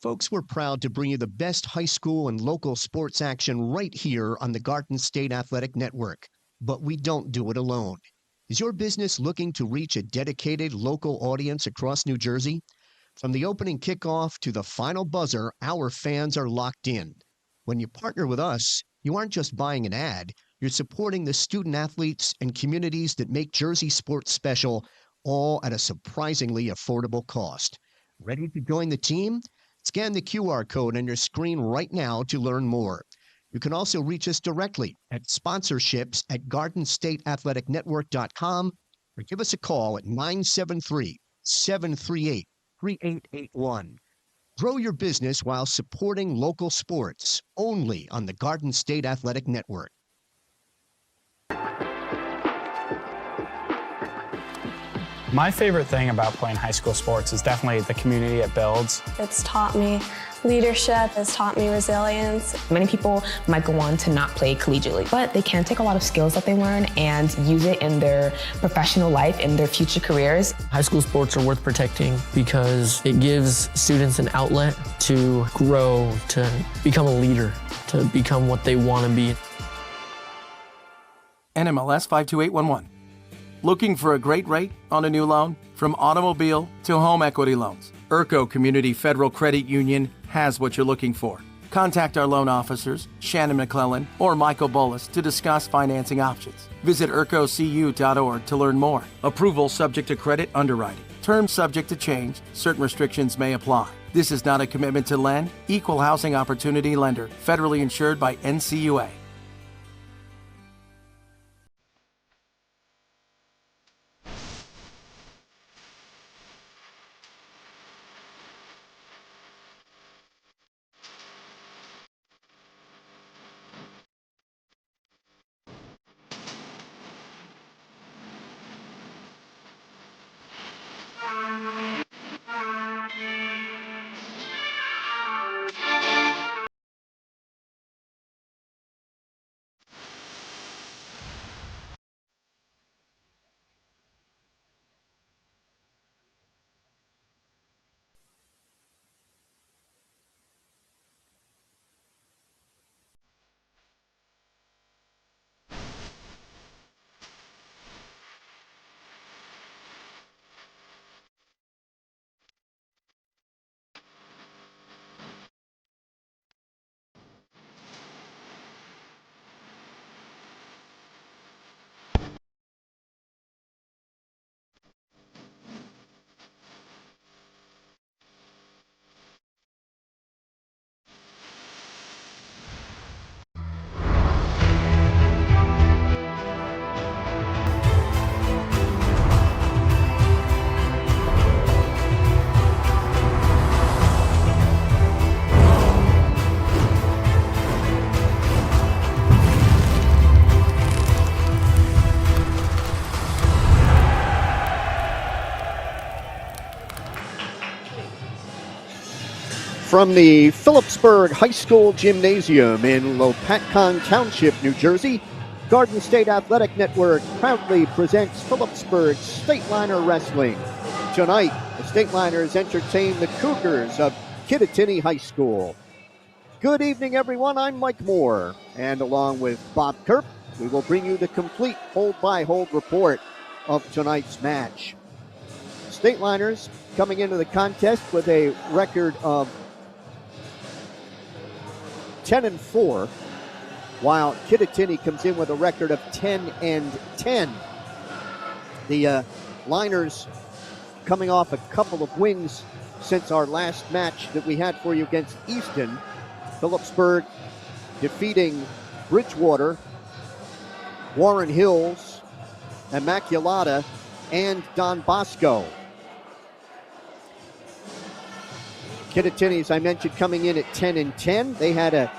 Folks, we're proud to bring you the best high school and local sports action right here on the Garden State Athletic Network. But we don't do it alone. Is your business looking to reach a dedicated local audience across New Jersey? From the opening kickoff to the final buzzer, our fans are locked in. When you partner with us, you aren't just buying an ad, you're supporting the student athletes and communities that make Jersey sports special, all at a surprisingly affordable cost. Ready to join the team? Scan the QR code on your screen right now to learn more. You can also reach us directly at sponsorships@gardenstateathleticnetwork.com or give us a call at 973-738-3881. Grow your business while supporting local sports, only on the Garden State Athletic Network. My favorite thing about playing high school sports is definitely the community it builds. It's taught me leadership, it's taught me resilience. Many people might go on to not play collegiately, but they can take a lot of skills that they learn and use it in their professional life, in their future careers. High school sports are worth protecting because it gives students an outlet to grow, to become a leader, to become what they want to be. NMLS 52811. Looking for a great rate on a new loan? From automobile to home equity loans, Urco Community Federal Credit Union has what you're looking for. Contact our loan officers, Shannon McClellan or Michael Bullis, to discuss financing options. Visit urcocu.org to learn more. Approval subject to credit underwriting. Terms subject to change. Certain restrictions may apply. This is not a commitment to lend. Equal housing opportunity lender. Federally insured by NCUA. From the Phillipsburg High School Gymnasium in Lopatcon Township, New Jersey, Garden State Athletic Network proudly presents Phillipsburg Stateliner Wrestling. Tonight, the Stateliners entertain the Cougars of Kittatinny High School. Good evening, everyone. I'm Mike Moore, and along with Bob Korp, we will bring you the complete hold-by-hold report of tonight's match. Stateliners coming into the contest with a record of 10-4, while Kittatinny comes in with a record of 10-10. The Liners coming off a couple of wins since our last match that we had for you against Easton. Phillipsburg defeating Bridgewater, Warren Hills, Immaculata, and Don Bosco. Kittatinny, as I mentioned, coming in at 10-10. They had a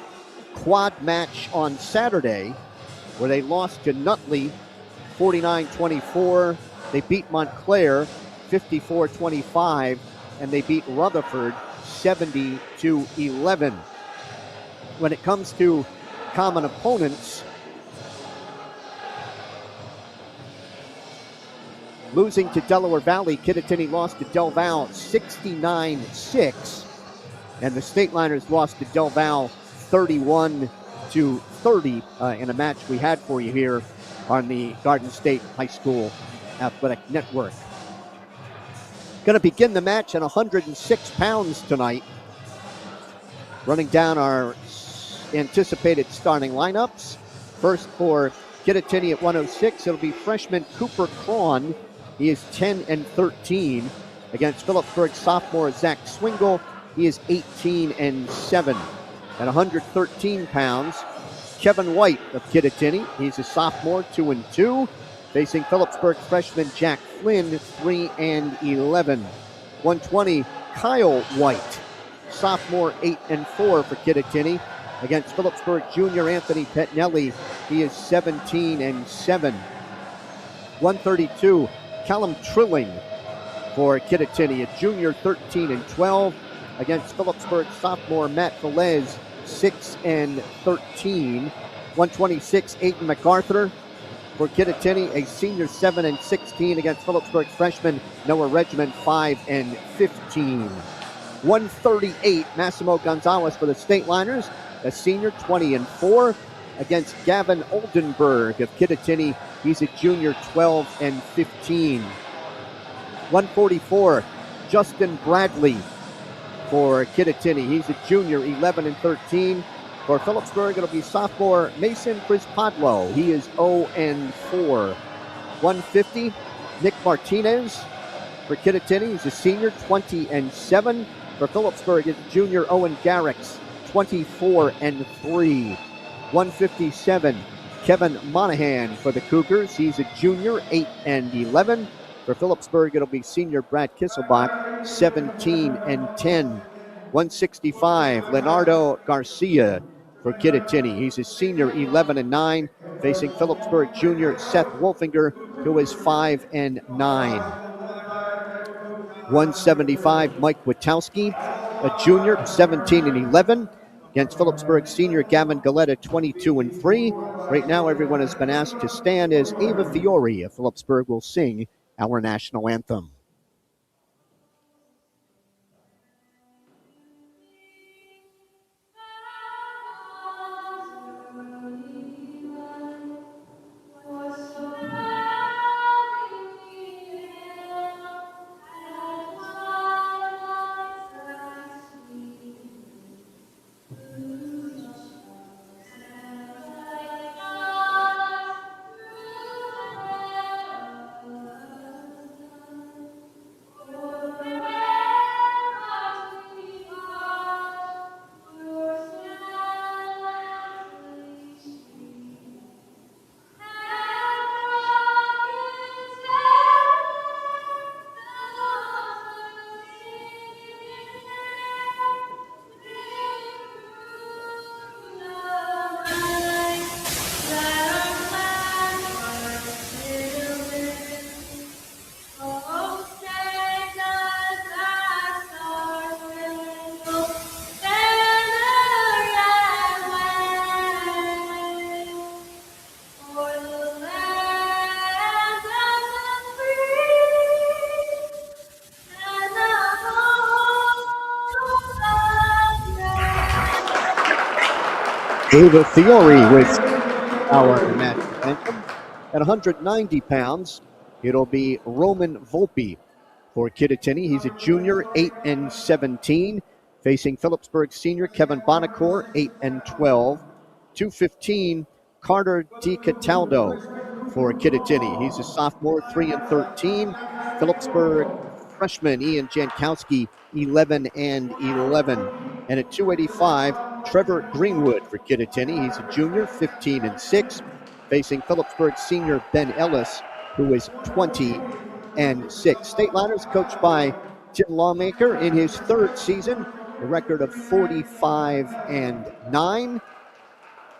quad match on Saturday where they lost to Nutley 49-24. They beat Montclair 54-25, and they beat Rutherford 70-11. When it comes to common opponents, losing to Delaware Valley, Kittatinny lost to Del Val 69-6. And the Stateliners lost to Del Val 31-30 in a match we had for you here on the Garden State High School Athletic Network. Going to begin the match at 106 pounds tonight. Running down our anticipated starting lineups. First for Kittatinny at 106, it'll be freshman Cooper Cron. He is 10-13 against Phillipsburg sophomore Zach Swingle. He is 18-7. At 113 pounds, Kevin White of Kittatinny. He's a sophomore, 2-2. Facing Phillipsburg freshman Jack Flynn, 3-11. 120, Kyle White, sophomore, 8-4 for Kittatinny. Against Phillipsburg junior Anthony Pettinelli, he is 17-7. 132, Callum Trilling for Kittatinny, a junior, 13-12. Against Phillipsburg sophomore Matt Velez, 6-13. 126, Aiden MacArthur for Kittatinny, a senior, 7-16 against Phillipsburg freshman Noah Regiment, 5-15. 138, Massimo Gonzalez for the Stateliners, a senior, 20-4 against Gavin Oldenburg of Kittatinny. He's a junior, 12-15. 144, Justin Bradley for Kittatinny. He's a junior, 11-13. For Phillipsburg, it'll be sophomore Mason Crispadlo. He is 0-4. 150, Nick Martinez for Kittatinny. He's a senior, 20-7. For Phillipsburg, it's junior Owen Garrix, 24-3. 157, Kevin Monahan for the Cougars. He's a junior, 8-11. For Phillipsburg, it'll be senior Brad Kisselbach, 17-10. 165, Leonardo Garcia for Kittatinny. He's a senior, 11-9, facing Phillipsburg junior Seth Wolfinger, who is 5-9. 175, Mike Witowski, a junior, 17-11, against Phillipsburg senior Gavin Galetta, 22-3. Right now, everyone has been asked to stand as Ava Fiore of Phillipsburg will sing our national anthem. Ava Fiore with our match anthem. At 190 pounds, it'll be Roman Volpe for Kittatinny. He's a junior, 8-17, facing Phillipsburg senior Kevin Bonacore, 8-12. 215, Carter DiCataldo for Kittatinny. He's a sophomore, 3-13. Phillipsburg freshman Ian Jankowski, 11-11. And at 285, Trevor Greenwood for Kittatinny. He's a junior, 15-6, facing Phillipsburg senior Ben Ellis, who is 20-6. Stateliners coached by Tim Lawmaker in his third season, a record of 45-9.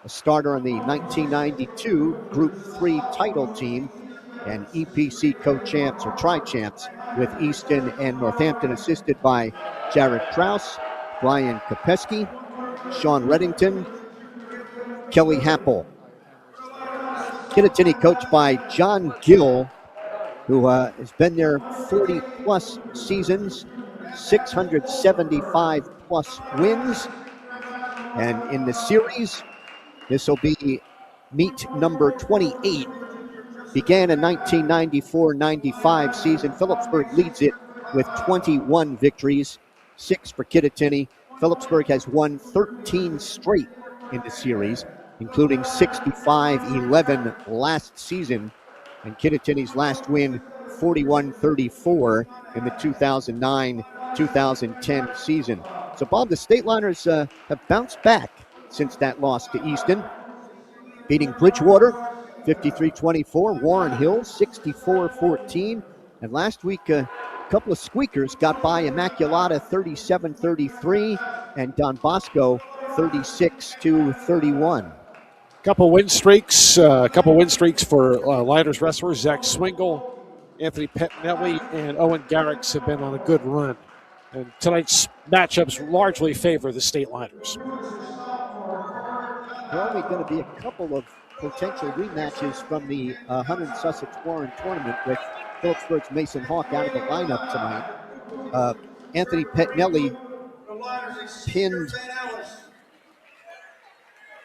A starter on the 1992 Group 3 title team, and EPC co-champs or tri-champs with Easton and Northampton, assisted by Jared Krause, Brian Kopeski, Sean Reddington, Kelly Happel. Kittatinny coached by John Gill, who has been there 40-plus seasons, 675 plus wins. And in the series, this will be meet number 28. Began a 1994-95 season. Phillipsburg leads it with 21 victories, 6 for Kittatinny. Phillipsburg has won 13 straight in the series, including 65-11 last season. And Kittatinny's last win, 41-34 in the 2009-2010 season. So, Bob, the Stateliners have bounced back since that loss to Easton, beating Bridgewater 53-24, Warren Hill 64-14, and last week a couple of squeakers got by Immaculata 37-33 and Don Bosco 36-31. Couple win streaks for Liners wrestlers. Zach Swingle, Anthony Pettinelli, and Owen Garrix have been on a good run. And tonight's matchups largely favor the Stateliners. There are only going to be a couple of potential rematches from the 100 Sussex Warren tournament with Phillipsburg's Mason Hawk out of the lineup tonight. Anthony Pettinelli pinned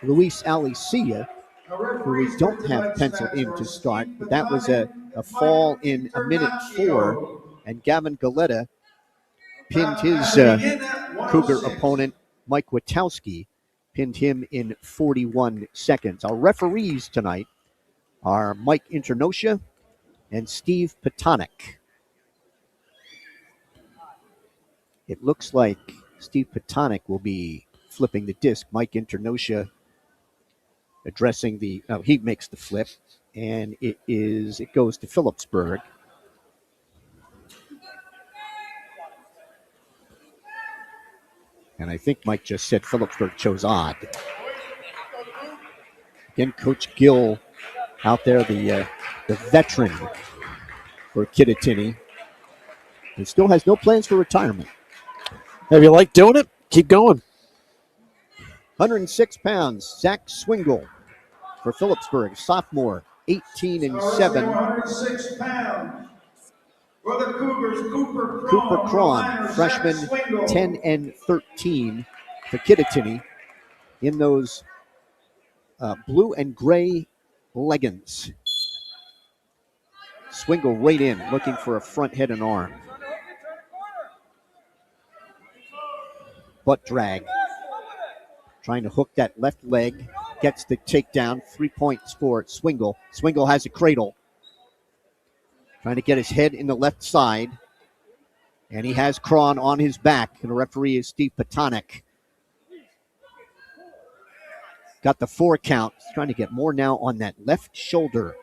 Luis Alicia, who we don't have penciled in to start, but that was a fall in a minute 4, and Gavin Galetta pinned his Cougar opponent, Mike Witowski, pinned him in 41 seconds. Our referees tonight are Mike Internocia and Steve Petonik. It looks like Steve Petonik will be flipping the disc. Mike Internocia addressing he makes the flip, and it goes to Phillipsburg. And I think Mike just said Phillipsburg chose odd. Again, Coach Gill out there, the veteran for Kittatinny. He still has no plans for retirement. Have you liked doing it? Keep going. 106 pounds, Zach Swingle for Phillipsburg, sophomore, 18-7. 106 pounds. For the Cougars, Cooper Cron, freshman, 10-13 for Kittatinny in those blue and gray leggings. Swingle right in, looking for a front head and arm. Butt drag. Trying to hook that left leg. Gets the takedown. 3 points for Swingle. Swingle has a cradle. Trying to get his head in the left side. And he has Cron on his back. And the referee is Steve Petonik. Got the 4 count. He's trying to get more now on that left shoulder.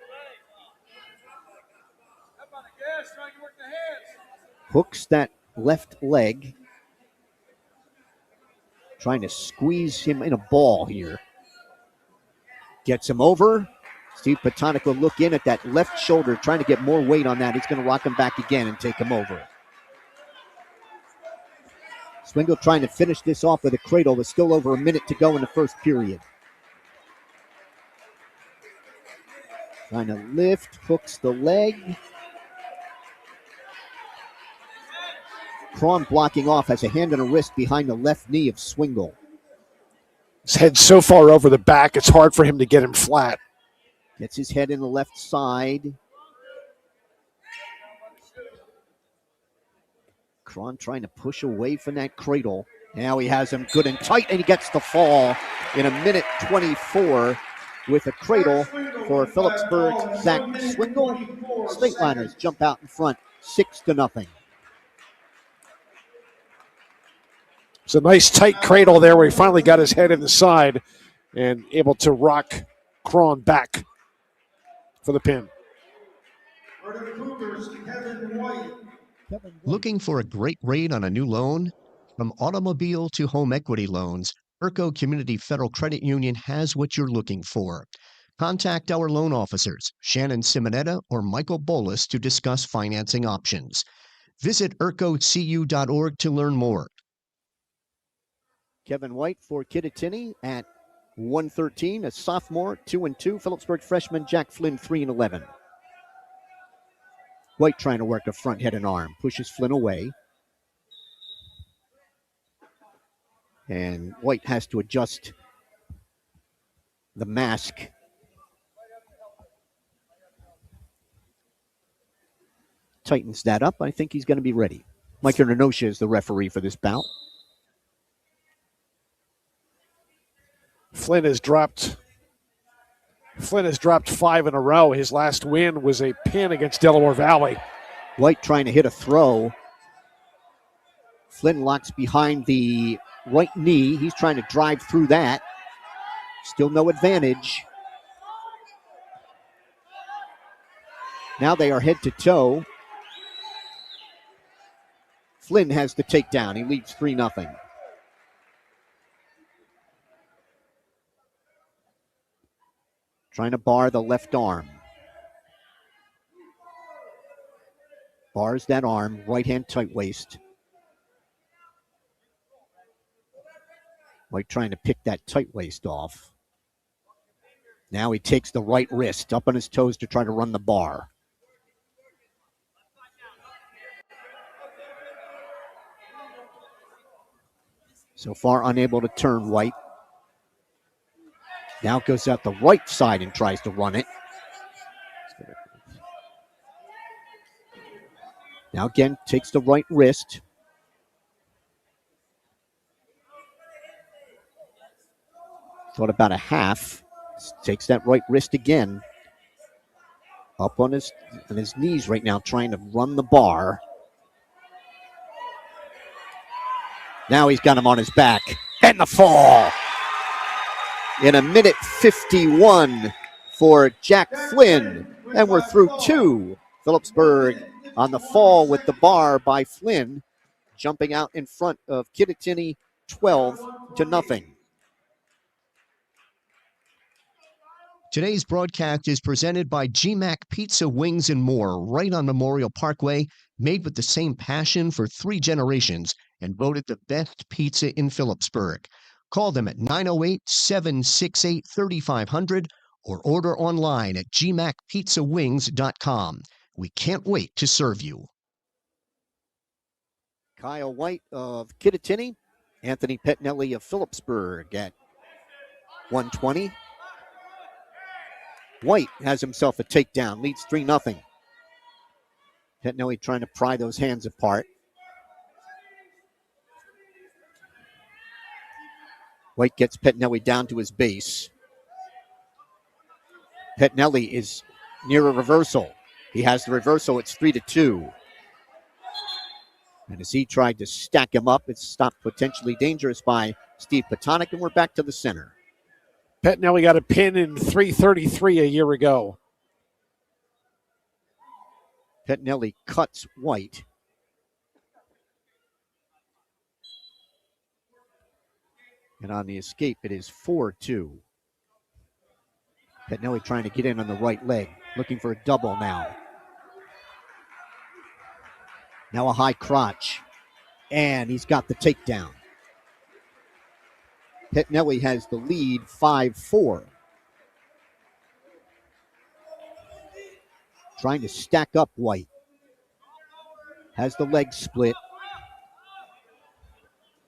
Hooks that left leg. Trying to squeeze him in a ball here. Gets him over. Steve Petonik will look in at that left shoulder, trying to get more weight on that. He's going to rock him back again and take him over. Swingle trying to finish this off with a cradle with still over a minute to go in the first period. Trying to lift, hooks the leg. Cron blocking off, has a hand and a wrist behind the left knee of Swingle. His head's so far over the back, it's hard for him to get him flat. Gets his head in the left side. Cron trying to push away from that cradle. Now he has him good and tight, and he gets the fall in a minute 24 with a cradle for Phillipsburg's Zach Swingle. Stateliners jump out in front, 6-0. It's a nice tight cradle there where he finally got his head in the side and able to rock Cron back for the pin. Looking for a great rate on a new loan? From automobile to home equity loans, Urco Community Federal Credit Union has what you're looking for. Contact our loan officers, Shannon Simonetta or Michael Bolus, to discuss financing options. Visit urcocu.org to learn more. Kevin White for Kittatinny at 113, a sophomore, 2-2. Phillipsburg freshman Jack Flynn, 3-11. White trying to work a front head and arm. Pushes Flynn away. And White has to adjust the mask. Tightens that up. I think he's going to be ready. Mike Hernanosha is the referee for this bout. Flynn has dropped 5 in a row. His last win was a pin against Delaware Valley. White trying to hit a throw. Flynn locks behind the right knee. He's trying to drive through that. Still no advantage. Now they are head to toe. Flynn has the takedown. He leads 3-0. Trying to bar the left arm. Bars that arm, right hand tight waist. White trying to pick that tight waist off. Now he takes the right wrist up on his toes to try to run the bar. So far unable to turn White. Now goes out the right side and tries to run it. Now again, takes the right wrist. Thought about a half. Takes that right wrist again. Up on his knees right now, trying to run the bar. Now he's got him on his back. And the fall. In a minute 51 for Jack Flynn. And we're through 2. Phillipsburg on the fall with the bar by Flynn. Jumping out in front of Kittatinny 12-0. Today's broadcast is presented by GMAC Pizza, Wings, and More, right on Memorial Parkway, made with the same passion for 3 generations and voted the best pizza in Phillipsburg. Call them at 908-768-3500 or order online at gmacpizzawings.com. We can't wait to serve you. Kyle White of Kittatinny, Anthony Pettinelli of Phillipsburg at 120. White has himself a takedown, leads 3-0. Pettinelli trying to pry those hands apart. White gets Pettinelli down to his base. Pettinelli is near a reversal. He has the reversal. It's 3-2. And as he tried to stack him up, it's stopped potentially dangerous by Steve Patonic, and we're back to the center. Pettinelli got a pin in 333 a year ago. Pettinelli cuts White. And on the escape, it is 4-2. Pettinelli trying to get in on the right leg, looking for a double now. Now a high crotch, and he's got the takedown. Pettinelli has the lead 5-4. Trying to stack up White. Has the leg split.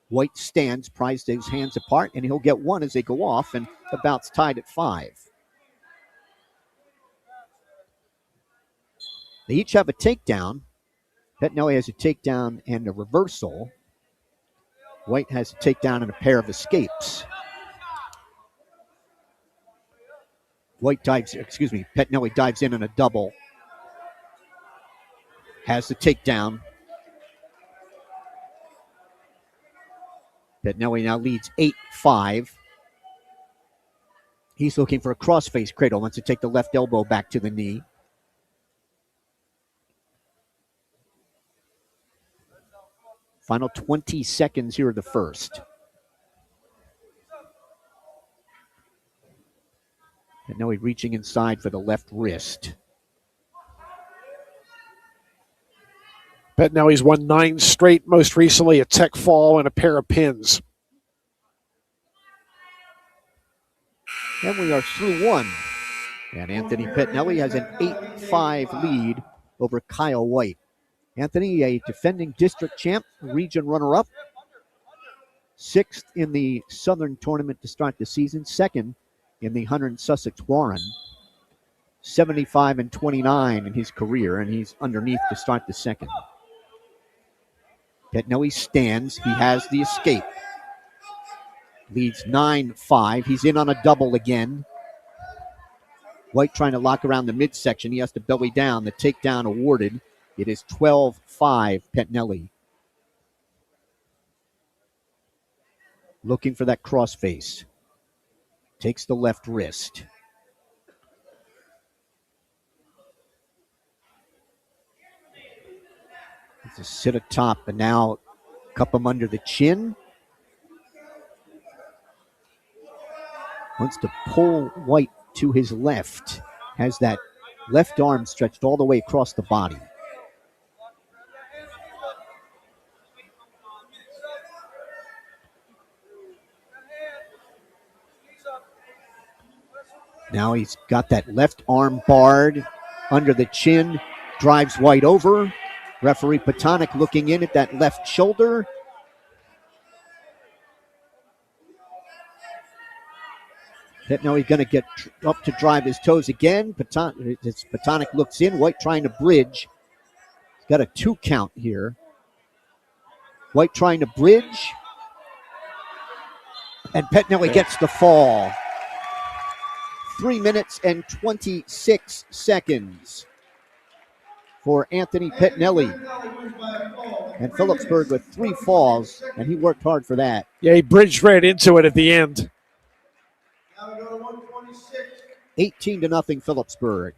White stands, pries his hands apart, and he'll get one as they go off, and the bout's tied at 5. They each have a takedown. Pettinelli has a takedown and a reversal. White has a takedown and a pair of escapes. Pettinelli dives in on a double. Has the takedown. Pettinelli now leads 8-5. He's looking for a crossface cradle. Wants to take the left elbow back to the knee. Final 20 seconds here of the first. Pettinelli reaching inside for the left wrist. Pettinelli's won 9 straight, most recently a tech fall and a pair of pins. And we are through 1. And Anthony Pettinelli has an 8-5 lead over Kyle White. Anthony, a defending district champ, region runner-up. 6th in the Southern Tournament to start the season, 2nd in the Hunter and Sussex Warren. 75-29 in his career, and he's underneath to start the second. Pettinelli stands. He has the escape. Leads 9-5. He's in on a double again. White trying to lock around the midsection. He has to belly down. The takedown awarded. It is 12-5 Pettinelli. Looking for that crossface. Takes the left wrist. It's a sit atop, and now cup him under the chin. Wants to pull White to his left. Has that left arm stretched all the way across the body. Now he's got that left arm barred under the chin. Drives White over. Referee Patonic looking in at that left shoulder. Pettinelli going to get up to drive his toes again. Patonic looks in. White trying to bridge. He's got a 2 count here. White trying to bridge. And Pettinelli gets the fall. 3 minutes and 26 seconds for Anthony Pettinelli. And Phillipsburg with 3 falls, and he worked hard for that. Yeah, he bridged right into it at the end. 18-0 Phillipsburg.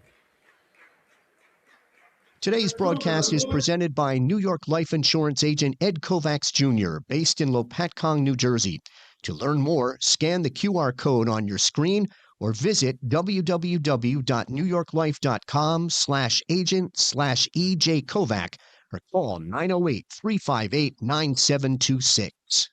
Today's broadcast is presented by New York life insurance agent Ed Kovacs Jr., based in Lopatcong, New Jersey. To learn more, scan the QR code on your screen or visit www.newyorklife.com/agent/EJ Kovac or call 908-358-9726.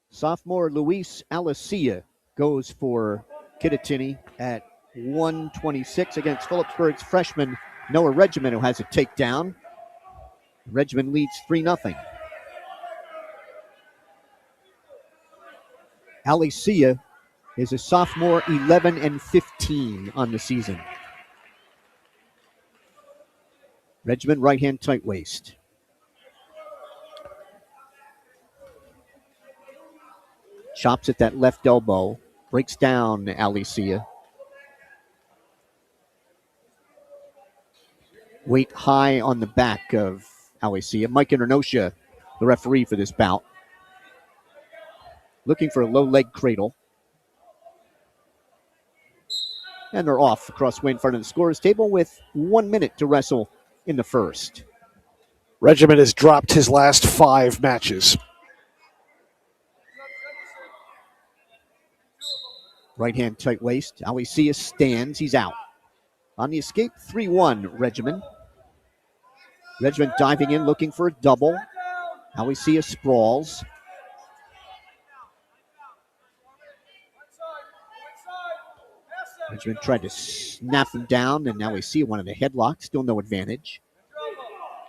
Sophomore Luis Alicia goes for Kittatinny at 126 against Phillipsburg's freshman Noah Regiment, who has a takedown. Regiment leads 3-0. Alicia is a sophomore, 11-15 on the season. Regiment right hand tight waist. Chops at that left elbow. Breaks down Alicia. Weight high on the back of Alicia. Mike Internosha, the referee for this bout. Looking for a low leg cradle. And they're off across way in front of the scorer's table with 1 minute to wrestle in the first. Regiment has dropped his last 5 matches. Right hand tight waist. Alicia stands. He's out. On the escape, 3-1 Regiment. Regiment diving in, looking for a double. Alicia sprawls. Regiment tried to snap him down, and now we see one of the headlocks. Still no advantage.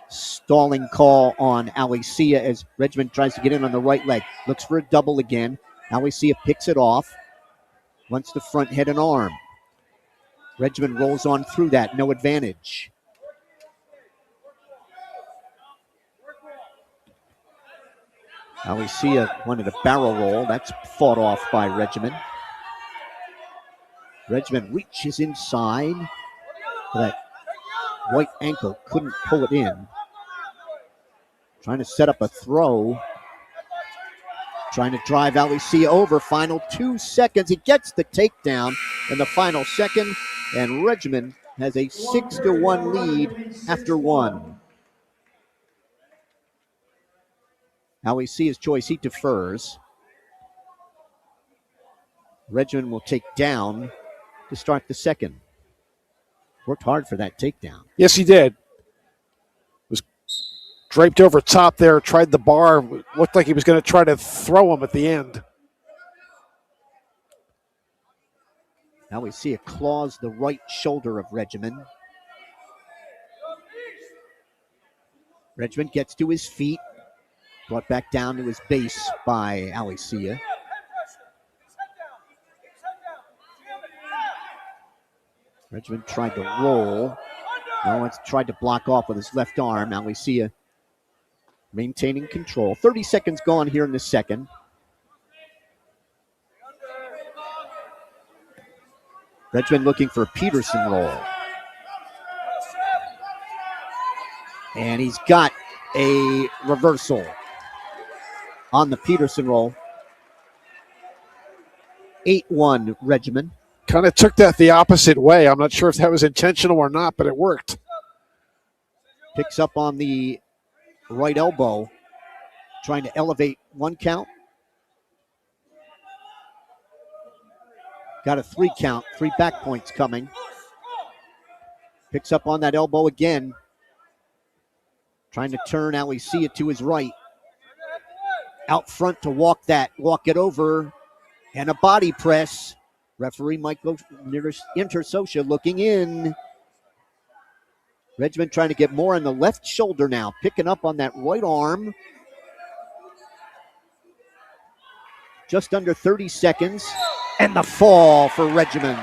Stalling call on Alicia as Regiment tries to get in on the right leg. Looks for a double again. Alicia picks it off. Wants to front head and arm. Regiment rolls on through that. No advantage. Alicia wanted a barrel roll. That's fought off by Regiment. Regiment reaches inside. That White ankle couldn't pull it in. Trying to set up a throw. Trying to drive Alicia over. Final 2 seconds. He gets the takedown in the final second. And Regiment has a 6-1 lead after 1. Alicia's choice. He defers. Regiment will take down to start the second. Worked hard for that takedown. Yes, he did. Was draped over top there, tried the bar. Looked like he was going to try to throw him at the end. Now we see a claws the right shoulder of Regiment. Regiment gets to his feet. Brought back down to his base by Alicia. Regiment tried to roll. No, it's tried to block off with his left arm. Alicia maintaining control. 30 seconds gone here in the second. Regiment looking for a Peterson roll. And he's got a reversal on the Peterson roll. 8-1 Regiment. Kind of took that the opposite way. I'm not sure if that was intentional or not, but it worked. Picks up on the right elbow, trying to elevate one count. Got a 3 count, 3 back points coming. Picks up on that elbow again. Trying to turn Alicia to his right. Out front to walk it over. And a body press. Referee Michael Intersosha looking in. Regiment trying to get more on the left shoulder now. Picking up on that right arm. Just under 30 seconds. And the fall for Regiment.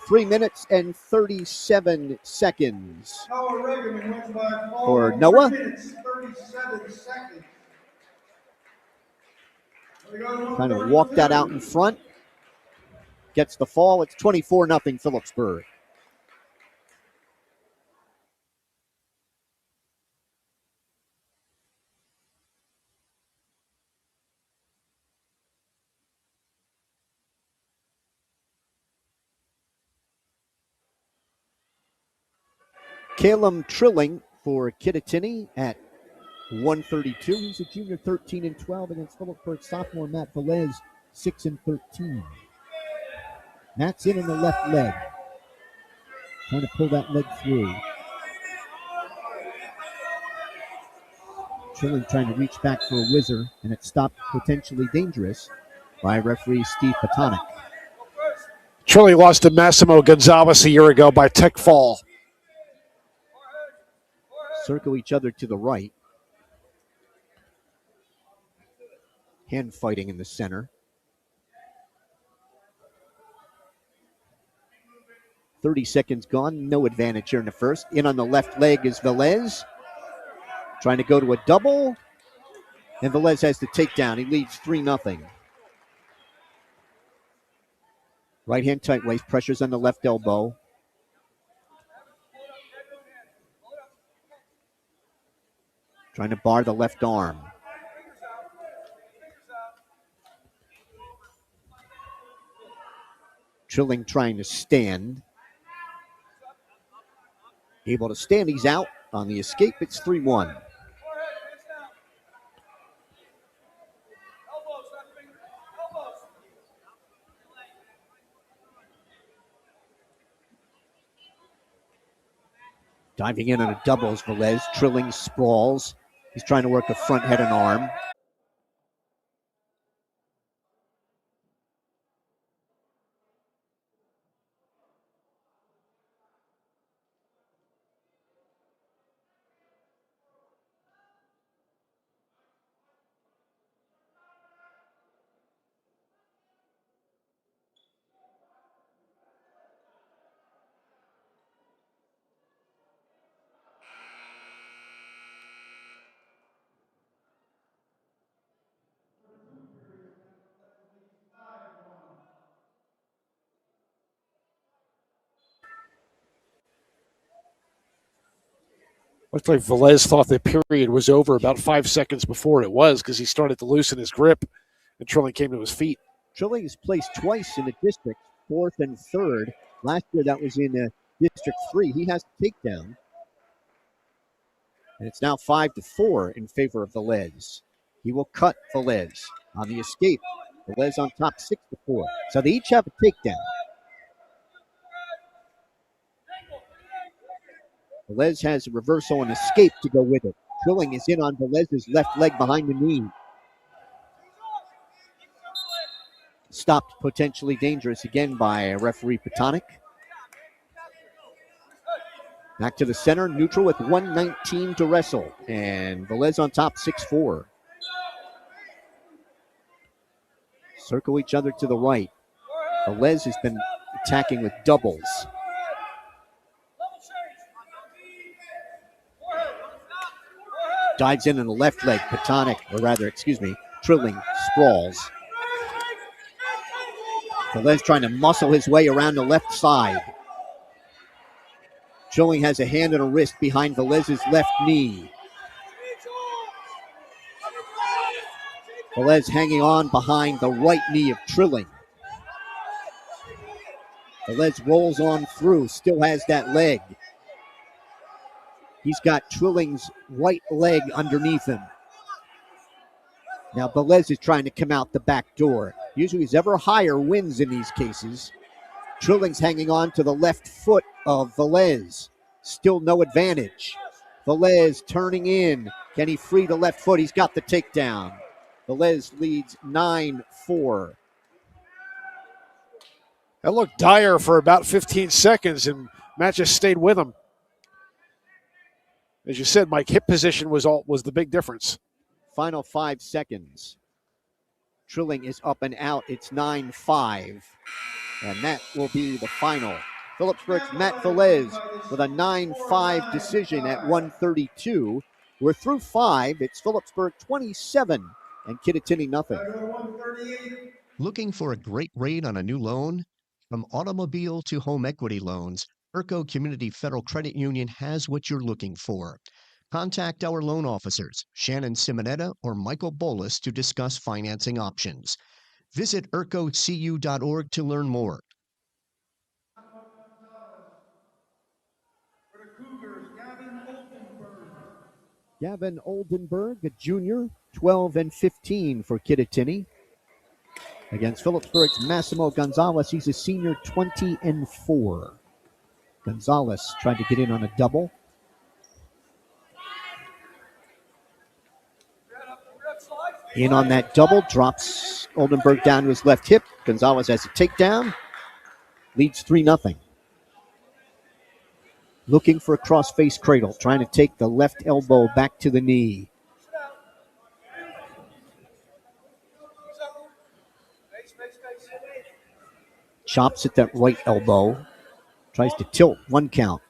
3 minutes and 37 seconds. For Noah. 3 minutes, 37 seconds. Kind of walk that out in front. Gets the fall. It's 24-0 Phillipsburg. Caleb Trilling for Kittatinny at 132. He's a junior, 13-12 against Phillipsburg sophomore Matt Velez, 6-13. Matt's in the left leg. Trying to pull that leg through. Trilling trying to reach back for a whizzer, and it's stopped potentially dangerous by referee Steve Patonic. Trilling lost to Massimo Gonzalez a year ago by tech fall. Circle each other to the right. Hand fighting in the center. 30 seconds gone. No advantage here in the first. In on the left leg is Velez. Trying to go to a double. And Velez has the takedown. He leads 3-0. Right hand tight waist. Pressures on the left elbow. Trying to bar the left arm. Trilling trying to stand. Able to stand. He's out on the escape. It's 3-1. Diving in on a doubles, Velez. Trilling sprawls. He's trying to work a front head and arm. Looked like Velez thought the period was over about 5 seconds before it was because he started to loosen his grip and Trilling came to his feet. Trilling has placed twice in the district, 4th and 3rd. Last year that was in District 3. He has the takedown. And it's now 5-4 in favor of Velez. He will cut Velez on the escape. Velez on top 6-4. So they each have a takedown. Velez has a reversal and escape to go with it. Trilling is in on Velez's left leg behind the knee. Stopped potentially dangerous again by referee Patonic. Back to the center, neutral with 1:19 to wrestle. And Velez on top, 6-4. Circle each other to the right. Velez has been attacking with doubles. Dives in the left leg. Trilling sprawls. Velez trying to muscle his way around the left side. Trilling has a hand and a wrist behind Velez's left knee. Velez hanging on behind the right knee of Trilling. Velez rolls on through, still has that leg. He's got Trilling's right leg underneath him. Now Velez is trying to come out the back door. Usually who's ever higher wins in these cases. Trilling's hanging on to the left foot of Velez. Still no advantage. Velez turning in. Can he free the left foot? He's got the takedown. Velez leads 9-4. That looked dire for about 15 seconds, and Matt just stayed with him. As you said, Mike, hip position was the big difference. Final 5 seconds. Trilling is up and out. It's 9-5. And that will be the final. Phillipsburg's Matt Velez with a 9-5 decision at 132. We're through 5. It's Phillipsburg 27 and Kittatinny nothing. Looking for a great rate on a new loan? From automobile to home equity loans, ERCO Community Federal Credit Union has what you're looking for. Contact our loan officers, Shannon Simonetta or Michael Bolus, to discuss financing options. Visit ercocu.org to learn more. Gavin Oldenburg, a junior, 12-15 for Kittatinny. Against Phillipsburg's Massimo Gonzalez, he's a senior, 20-4. Gonzalez tried to get in on a double. In on that double, drops Oldenburg down to his left hip. Gonzalez has a takedown, leads 3-0. Looking for a cross-face cradle, trying to take the left elbow back to the knee. Chops at that right elbow. Tries to tilt, 1 count.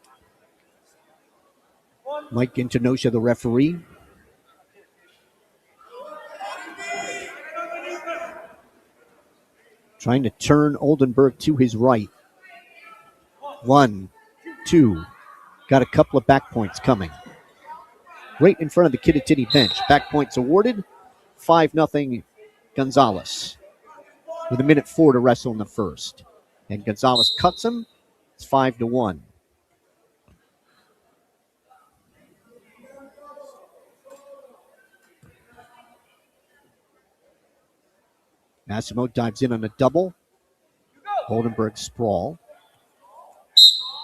Mike Intenosha, the referee. Trying to turn Oldenburg to his right. 1, 2. Got a couple of back points coming. Right in front of the Kittatinny bench. Back points awarded. 5-0 Gonzalez. With 1:04 to wrestle in the first. And Gonzalez cuts him. It's 5-1. Massimo dives in on a double. Oldenburg sprawl.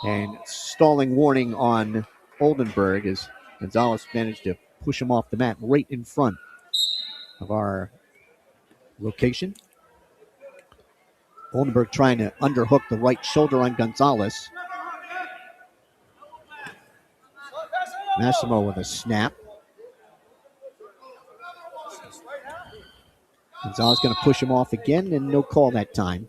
And stalling warning on Oldenburg as Gonzalez managed to push him off the mat right in front of our location. Oldenburg trying to underhook the right shoulder on Gonzalez. Massimo with a snap. Gonzalez going to push him off again, and no call that time.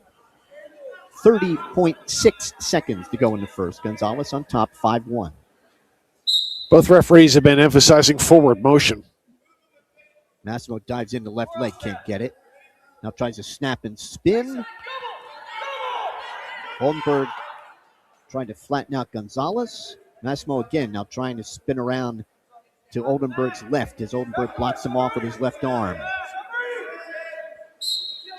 30.6 seconds to go in the first. Gonzalez on top, 5-1. Both referees have been emphasizing forward motion. Massimo dives in the left leg, can't get it. Now tries to snap and spin. Oldenburg trying to flatten out Gonzalez. Massimo again now trying to spin around to Oldenburg's left as Oldenburg blocks him off with his left arm.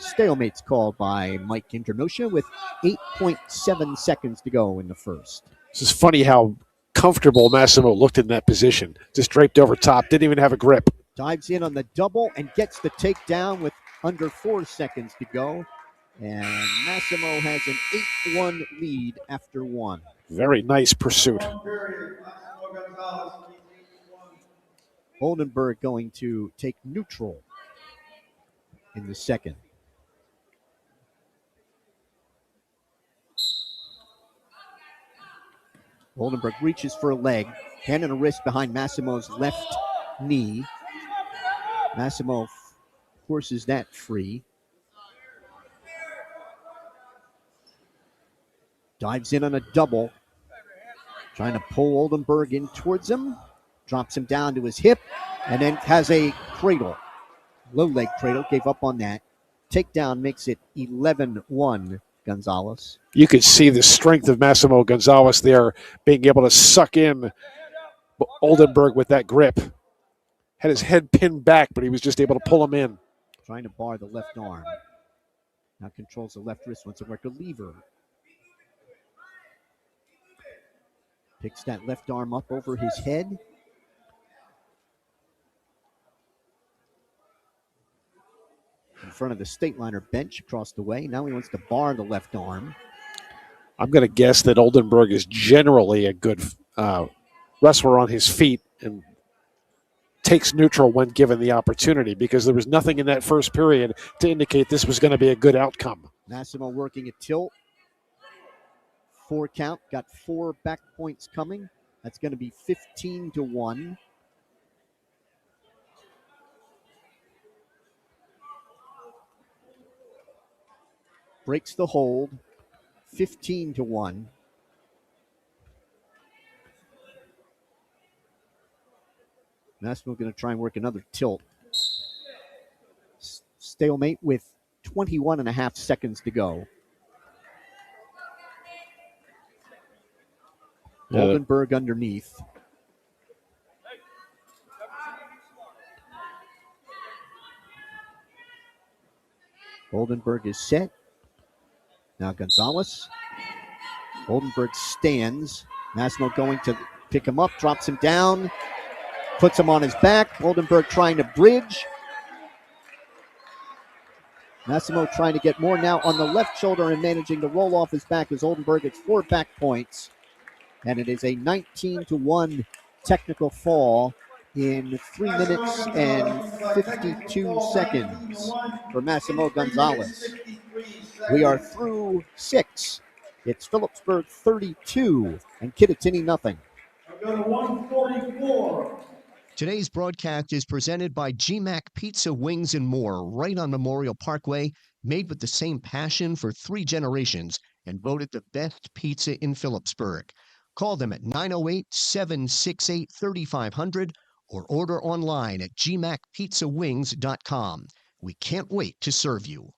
Stalemate's called by Mike Intenosha with 8.7 seconds to go in the first. This is funny how comfortable Massimo looked in that position. Just draped over top, didn't even have a grip. Dives in on the double and gets the takedown with under 4 seconds to go. And Massimo has an 8-1 lead after 1. Very nice pursuit. Oldenburg going to take neutral in the second. Oldenburg reaches for a leg. Hand and a wrist behind Massimo's left knee. Massimo forces that free. Dives in on a double. Trying to pull Oldenburg in towards him. Drops him down to his hip. And then has a cradle. Low leg cradle. Gave up on that. Takedown makes it 11-1, Gonzalez. You could see the strength of Massimo Gonzalez there, being able to suck in Oldenburg with that grip. Had his head pinned back, but he was just able to pull him in. Trying to bar the left arm. Now controls the left wrist, wants to work a lever. Picks that left arm up over his head. In front of the Stateliner bench across the way. Now he wants to bar the left arm. I'm going to guess that Oldenburg is generally a good wrestler on his feet and takes neutral when given the opportunity, because there was nothing in that first period to indicate this was going to be a good outcome. Massimo working a tilt. 4 count. Got 4 back points coming. That's going to be 15-1. Breaks the hold. 15-1. Massimo going to try and work another tilt. Stalemate with 21 and a half seconds to go. Oldenburg underneath. Oldenburg is set. Now Gonzalez. Oldenburg stands. Massimo going to pick him up, drops him down, puts him on his back. Oldenburg trying to bridge. Massimo trying to get more now on the left shoulder and managing to roll off his back as Oldenburg gets 4 back points. And it is a 19-1 technical fall in 3 minutes and 52 seconds for Massimo Gonzalez. We are through 6. It's Phillipsburg 32 and Kittatinny nothing. Go to 144. Today's broadcast is presented by GMAC Pizza, Wings, and More, right on Memorial Parkway, made with the same passion for 3 generations and voted the best pizza in Phillipsburg. Call them at 908-768-3500 or order online at gmacpizzawings.com. We can't wait to serve you.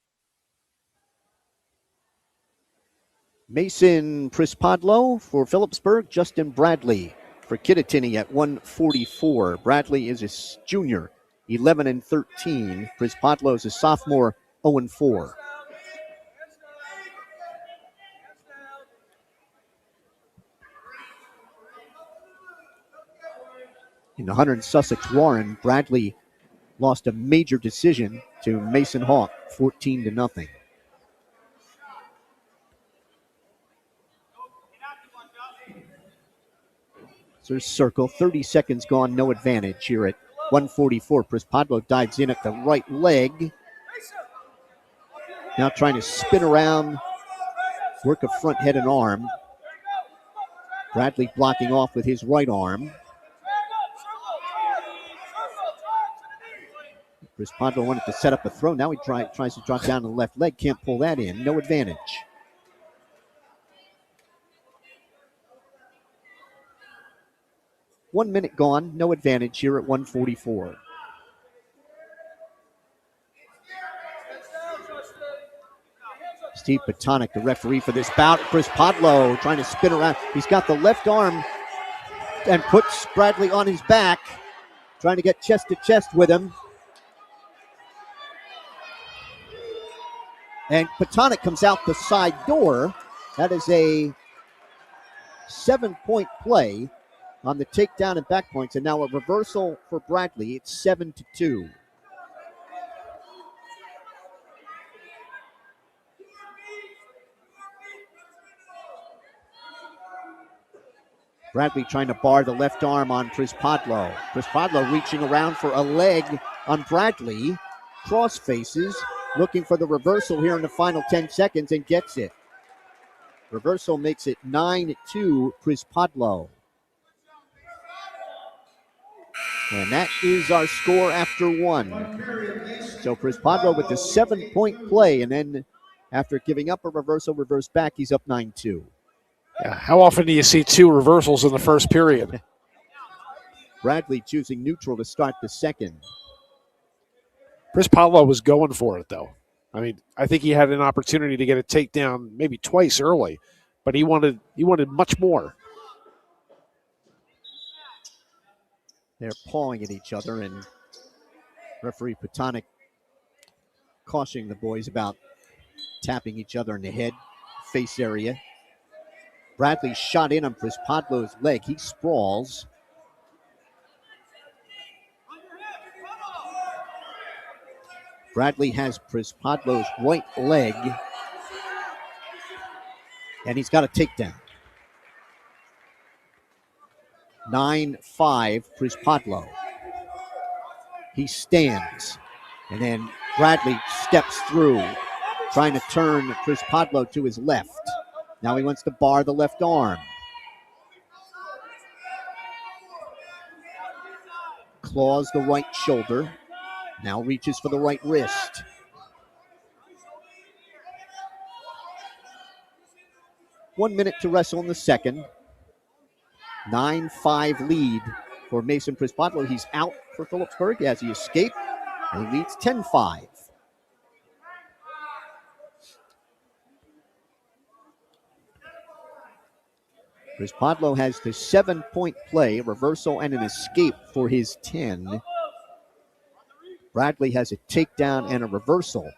Mason Prispadlo for Phillipsburg. Justin Bradley for Kittatinny at 144. Bradley is a junior, 11-13. Prispadlo is a sophomore, 0-4. In the Hunter and Sussex Warren, Bradley lost a major decision to Mason Hawk, 14-0. So there's circle, 30 seconds gone, no advantage here at 144. Prispadlo dives in at the right leg. Now trying to spin around, work a front head and arm. Bradley blocking off with his right arm. Prispadlo wanted to set up a throw. Now he tries to drop down to the left leg. Can't pull that in. No advantage. One minute gone. No advantage here at 144. Steve Patonic, the referee for this bout. Prispadlo trying to spin around. He's got the left arm and puts Bradley on his back. Trying to get chest to chest with him. And Patonic comes out the side door. That is a 7-point play on the takedown and back points. And now a reversal for Bradley. It's 7-2. Bradley trying to bar the left arm on Prispadlo. Prispadlo reaching around for a leg on Bradley. Cross faces. Looking for the reversal here in the final 10 seconds and gets it. Reversal makes it 9-2 Prispodlo. And that is our score after one. So Prispodlo with the 7-point play, and then after giving up a reversal, reverse back, he's up 9-2. Yeah, how often do you see two reversals in the first period? Bradley choosing neutral to start the second. Prispodlo was going for it, though. I mean, I think he had an opportunity to get a takedown maybe twice early, but he wanted much more. They're pawing at each other, and referee Patonic cautioning the boys about tapping each other in the head, face area. Bradley shot in on Prispodlo's leg. He sprawls. Bradley has Prispodlo's right leg, and he's got a takedown. 9-5 Prispodlo. He stands, and then Bradley steps through, trying to turn Prispodlo to his left. Now he wants to bar the left arm. Claws the right shoulder. Now reaches for the right wrist. One minute to wrestle in the second. 9-5 lead for Mason Prispodlo. He's out for Phillipsburg as he escaped, and he leads 10-5. Prispodlo has the 7-point play, a reversal and an escape for his 10. Bradley has a takedown and a reversal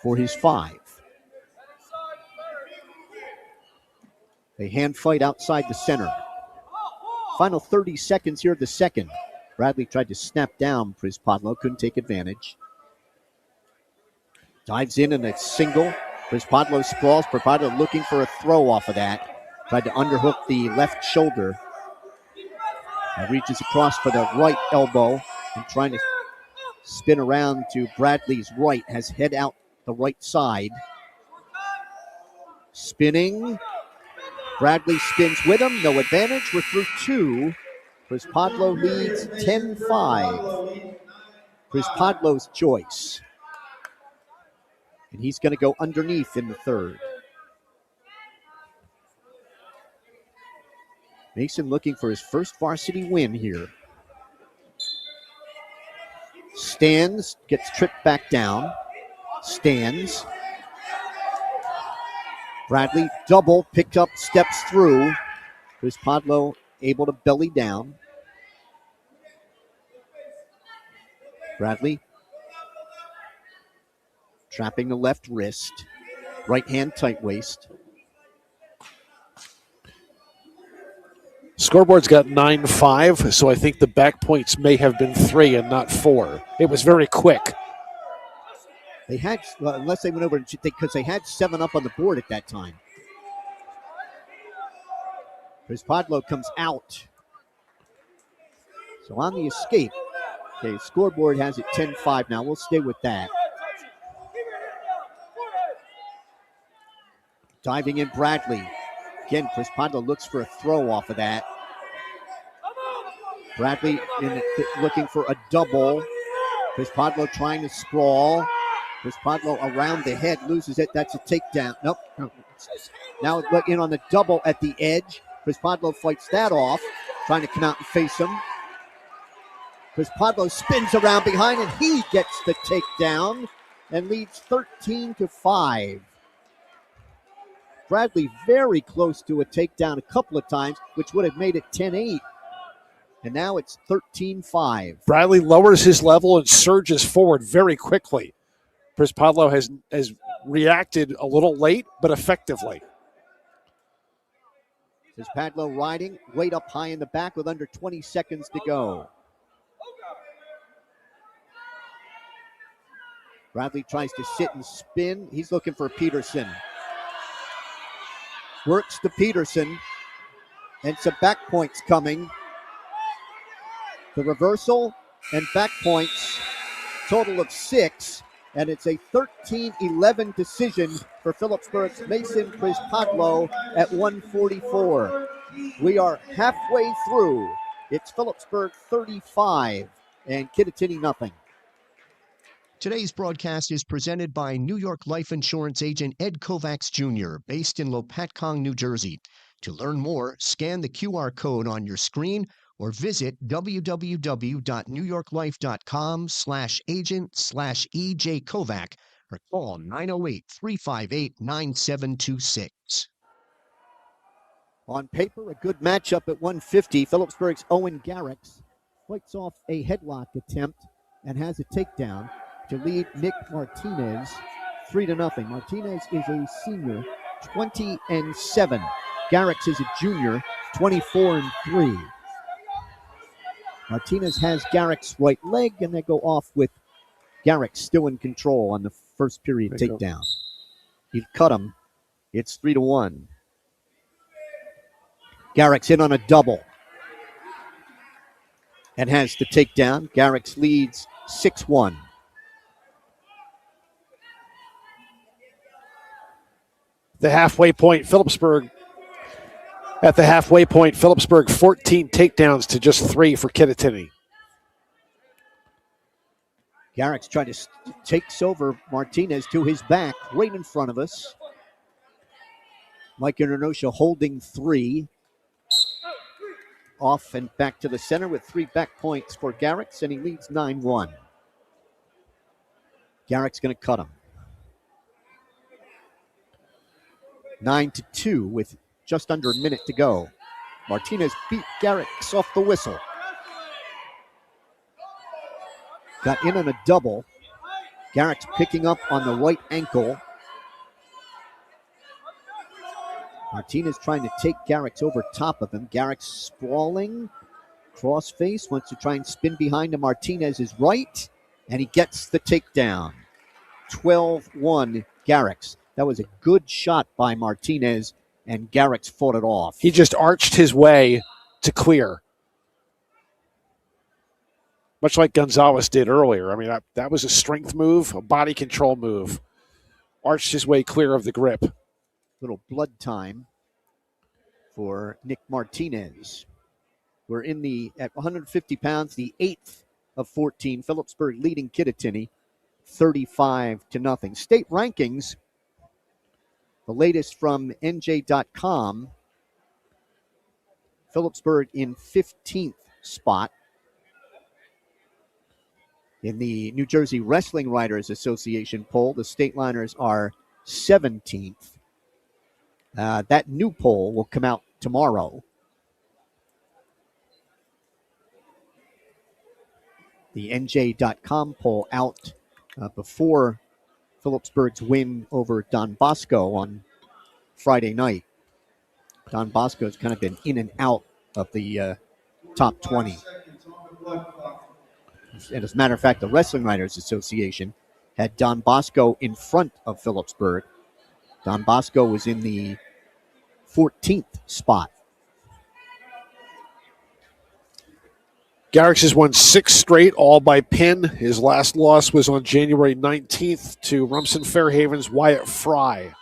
for his 5. They hand fight outside the center. Final 30 seconds here of the second. Bradley tried to snap down Prispodlo, couldn't take advantage. Dives in a single. Prispodlo sprawls. Prispodlo looking for a throw off of that. Tried to underhook the left shoulder. And reaches across for the right elbow and trying to spin around to Bradley's right. Has head out the right side. Spinning. Bradley spins with him. No advantage. We're through 2. Prispodlo leads 10-5. Prispodlo's choice. And he's going to go underneath in the third. Mason looking for his first varsity win here. Stands, gets tripped back down. Stands. Bradley double, picked up, steps through. Prispodlo able to belly down. Bradley trapping the left wrist. Right hand tight waist. Scoreboard's got 9-5, so I think the back points may have been 3 and not 4. It was very quick. They had, unless they went over, because they had 7 up on the board at that time. Prispodlo comes out. So on the escape. Okay, scoreboard has it 10-5 now. We'll stay with that. Diving in Bradley. Again, Prispodlo looks for a throw off of that. Bradley looking for a double. Prispodlo trying to sprawl. Prispodlo around the head, loses it. That's a takedown. Nope. Now looking on the double at the edge. Prispodlo fights that off, trying to come out and face him. Prispodlo spins around behind, and he gets the takedown and leads 13-5. Bradley very close to a takedown a couple of times, which would have made it 10-8. And now it's 13-5. Bradley lowers his level and surges forward very quickly. Prispodlo has reacted a little late, but effectively. Prispodlo riding, weight up high in the back with under 20 seconds to go. Bradley tries to sit and spin. He's looking for Peterson. Works to Peterson. And some back points coming. The reversal and back points, total of 6. and it's a 13-11 decision for Phillipsburg's Mason Crispaglo at 1:44. We are halfway through. It's Phillipsburg 35 and Kittatinny nothing. Today's broadcast is presented by New York Life Insurance agent Ed Kovacs Jr., based in Lopatcong, New Jersey. To learn more, scan the QR code on your screen or visit www.newyorklife.com/agent/EJ Kovac or call 908-358-9726. On paper, a good matchup at 150. Phillipsburg's Owen Garrix fights off a headlock attempt and has a takedown to lead Nick Martinez 3-0. Martinez is a senior, 20-7. Garrix is a junior, 24-3. Martinez has Garrick's right leg, and they go off with Garrick still in control on the first period takedown. He cut him. It's 3-1. Garrick's in on a double and has the takedown. Garrick's leads 6-1. The halfway point, Phillipsburg. At the halfway point, Phillipsburg 14 takedowns to just 3 for Kittatinny. Garrick's trying to takes over Martinez to his back, right in front of us. Mike Internosha holding 3. Off and back to the center with 3 back points for Garrick's, and he leads 9-1. Garrick's going to cut him. 9-2 with just under a minute to go. Martinez beat Garrick's off the whistle. Got in on a double. Garrick's picking up on the right ankle. Martinez trying to take Garrick's over top of him. Garrick's sprawling. Crossface wants to try and spin behind him. Martinez is right, and he gets the takedown. 12-1 Garrick's. That was a good shot by Martinez, and Garrick's fought it off. He just arched his way to clear. Much like Gonzalez did earlier. I mean, that was a strength move, a body control move. Arched his way clear of the grip. Little blood time for Nick Martinez. We're at 150 pounds, the 8th of 14. Phillipsburg leading Kittatinny 35-0. State rankings, the latest from NJ.com. Phillipsburg in 15th spot. In the New Jersey Wrestling Writers Association poll, the Stateliners are 17th. That new poll will come out tomorrow. The NJ.com poll out before Phillipsburg's win over Don Bosco on Friday night. Don Bosco's kind of been in and out of the top 20. And as a matter of fact, the Wrestling Writers Association had Don Bosco in front of Phillipsburg. Don Bosco was in the 14th spot. Garrick's has won 6 straight, all by pin. His last loss was on January 19th to Rumson Fairhaven's Wyatt Fry.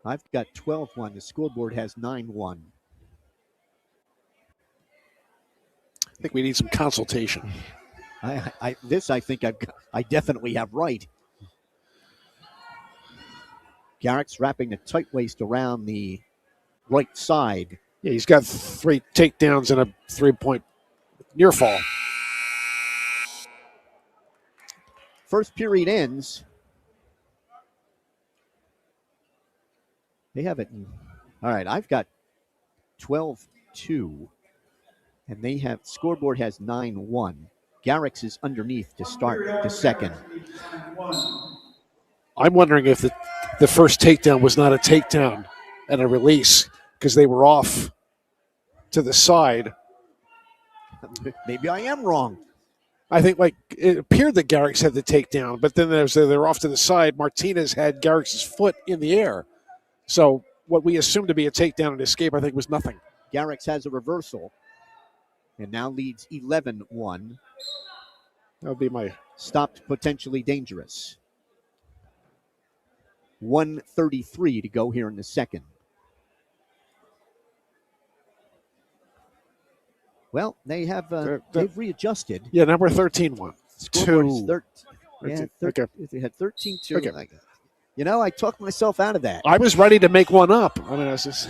I've got 12-1. The scoreboard has 9-1. I think we need some consultation. I think I definitely have right. Garrick's wrapping the tight waist around the right side. Yeah, he's got 3 takedowns and a 3-point near fall. First period ends. They have it. All right, I've got 12-2. And they have, scoreboard has 9-1. Garrick's is underneath to start the second. I'm wondering if the first takedown was not a takedown and a release because they were off to the side. Maybe I am wrong. I think it appeared that Garrick's had the takedown, but then they were off to the side. Martinez had Garrick's foot in the air. So what we assumed to be a takedown and escape, I think, was nothing. Garrick's has a reversal and now leads 11-1. That would be my... Stopped potentially dangerous. 1:33 to go here in the second. Well, they have they've readjusted. Yeah, number 13 won. Scoreboard is 13. They had 13-2. Okay. You know, I talked myself out of that. I was ready to make one up. I mean, it's just...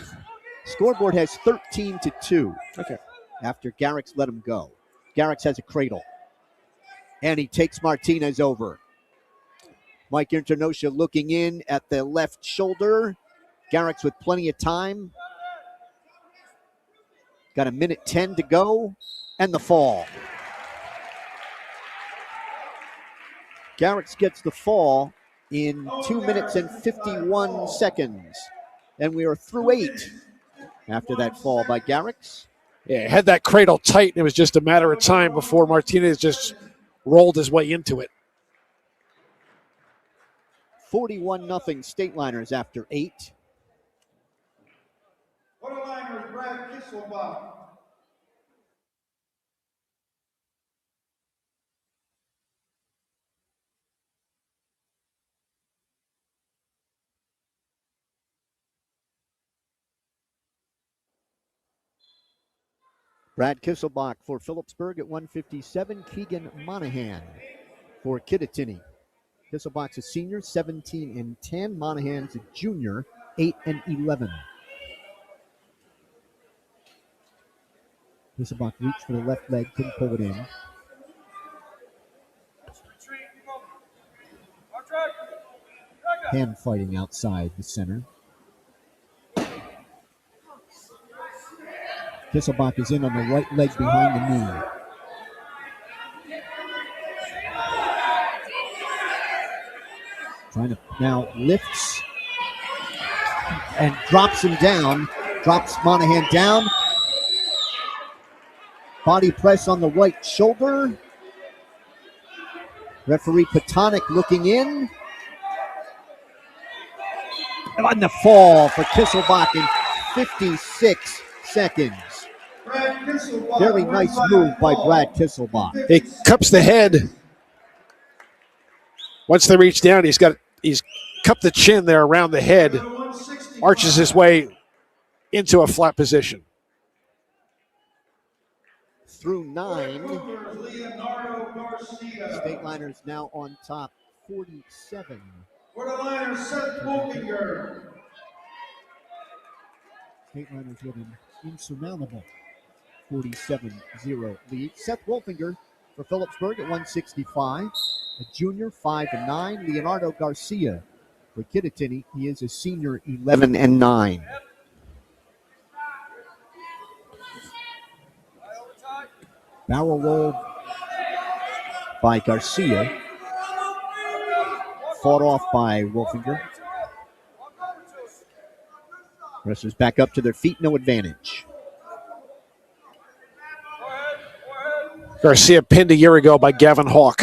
Scoreboard has 13-2. Okay. After Garrix let him go. Garrix has a cradle. And he takes Martinez over. Mike Internosha looking in at the left shoulder. Garrix with plenty of time. Got a minute 10 to go. And the fall. Garrix gets the fall in 2 minutes and 51 seconds. And we are through 8 after that fall by Garrix. Yeah, had that cradle tight, and it was just a matter of time before Martinez just rolled his way into it. 41-0 Stateliners after 8. Quarterliner Brad Kisselbach. Brad Kisselbach for Phillipsburg at 157. Keegan Monahan for Kittatinny. Kisselbach's a senior, 17-10. Monahan's a junior, 8-11. Kisselbach reached for the left leg, couldn't pull it in. Hand fighting outside the center. Kisselbach is in on the right leg behind the knee. Trying to now lifts and drops him down. Drops Monahan down. Body press on the right shoulder. Referee Patonic looking in. On the fall for Kisselbach in 56 seconds. Very nice move by Brad Kisselbach. He cups the head. Once they reach down, he's cupped the chin there around the head, arches his way into a flat position. Through 9. Stateliners now on top, 47. Quarterliner Seth Wolfinger. Stateliners with an insurmountable 47-0 lead. Seth Wolfinger for Phillipsburg at 165. A junior, 5-9. Leonardo Garcia for Kittatinny. He is a senior, 11-9. Barrel roll by Garcia. Fought off by Wolfinger. Wrestlers back up to their feet, no advantage. Garcia pinned a year ago by Gavin Hawk.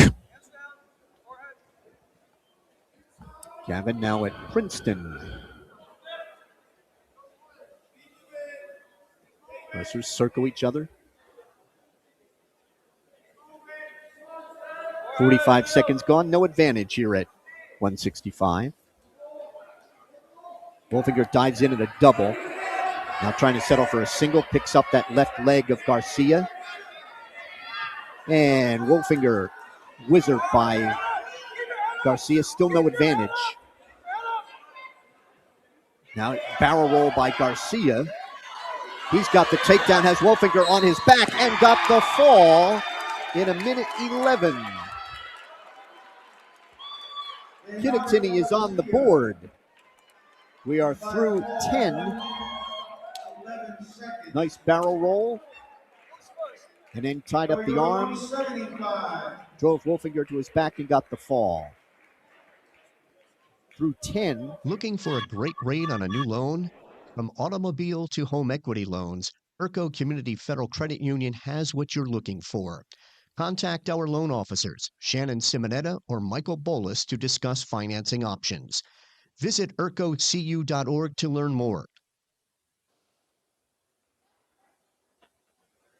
Gavin now at Princeton. Wrestlers circle each other. 45 seconds gone, no advantage here at 165. Wolfinger dives in at a double. Now trying to settle for a single, picks up that left leg of Garcia. And Wolfinger wizard by Garcia, still no advantage. Now barrel roll by Garcia. He's got the takedown, has Wolfinger on his back and got the fall in 1:11. Kittatinny is on the board. We are through 10. Nice barrel roll. And then tied up the arm. Drove Wolfinger to his back and got the fall. Through 10. Looking for a great rate on a new loan? From automobile to home equity loans, Urco Community Federal Credit Union has what you're looking for. Contact our loan officers, Shannon Simonetta or Michael Bolus, to discuss financing options. Visit urcocu.org to learn more.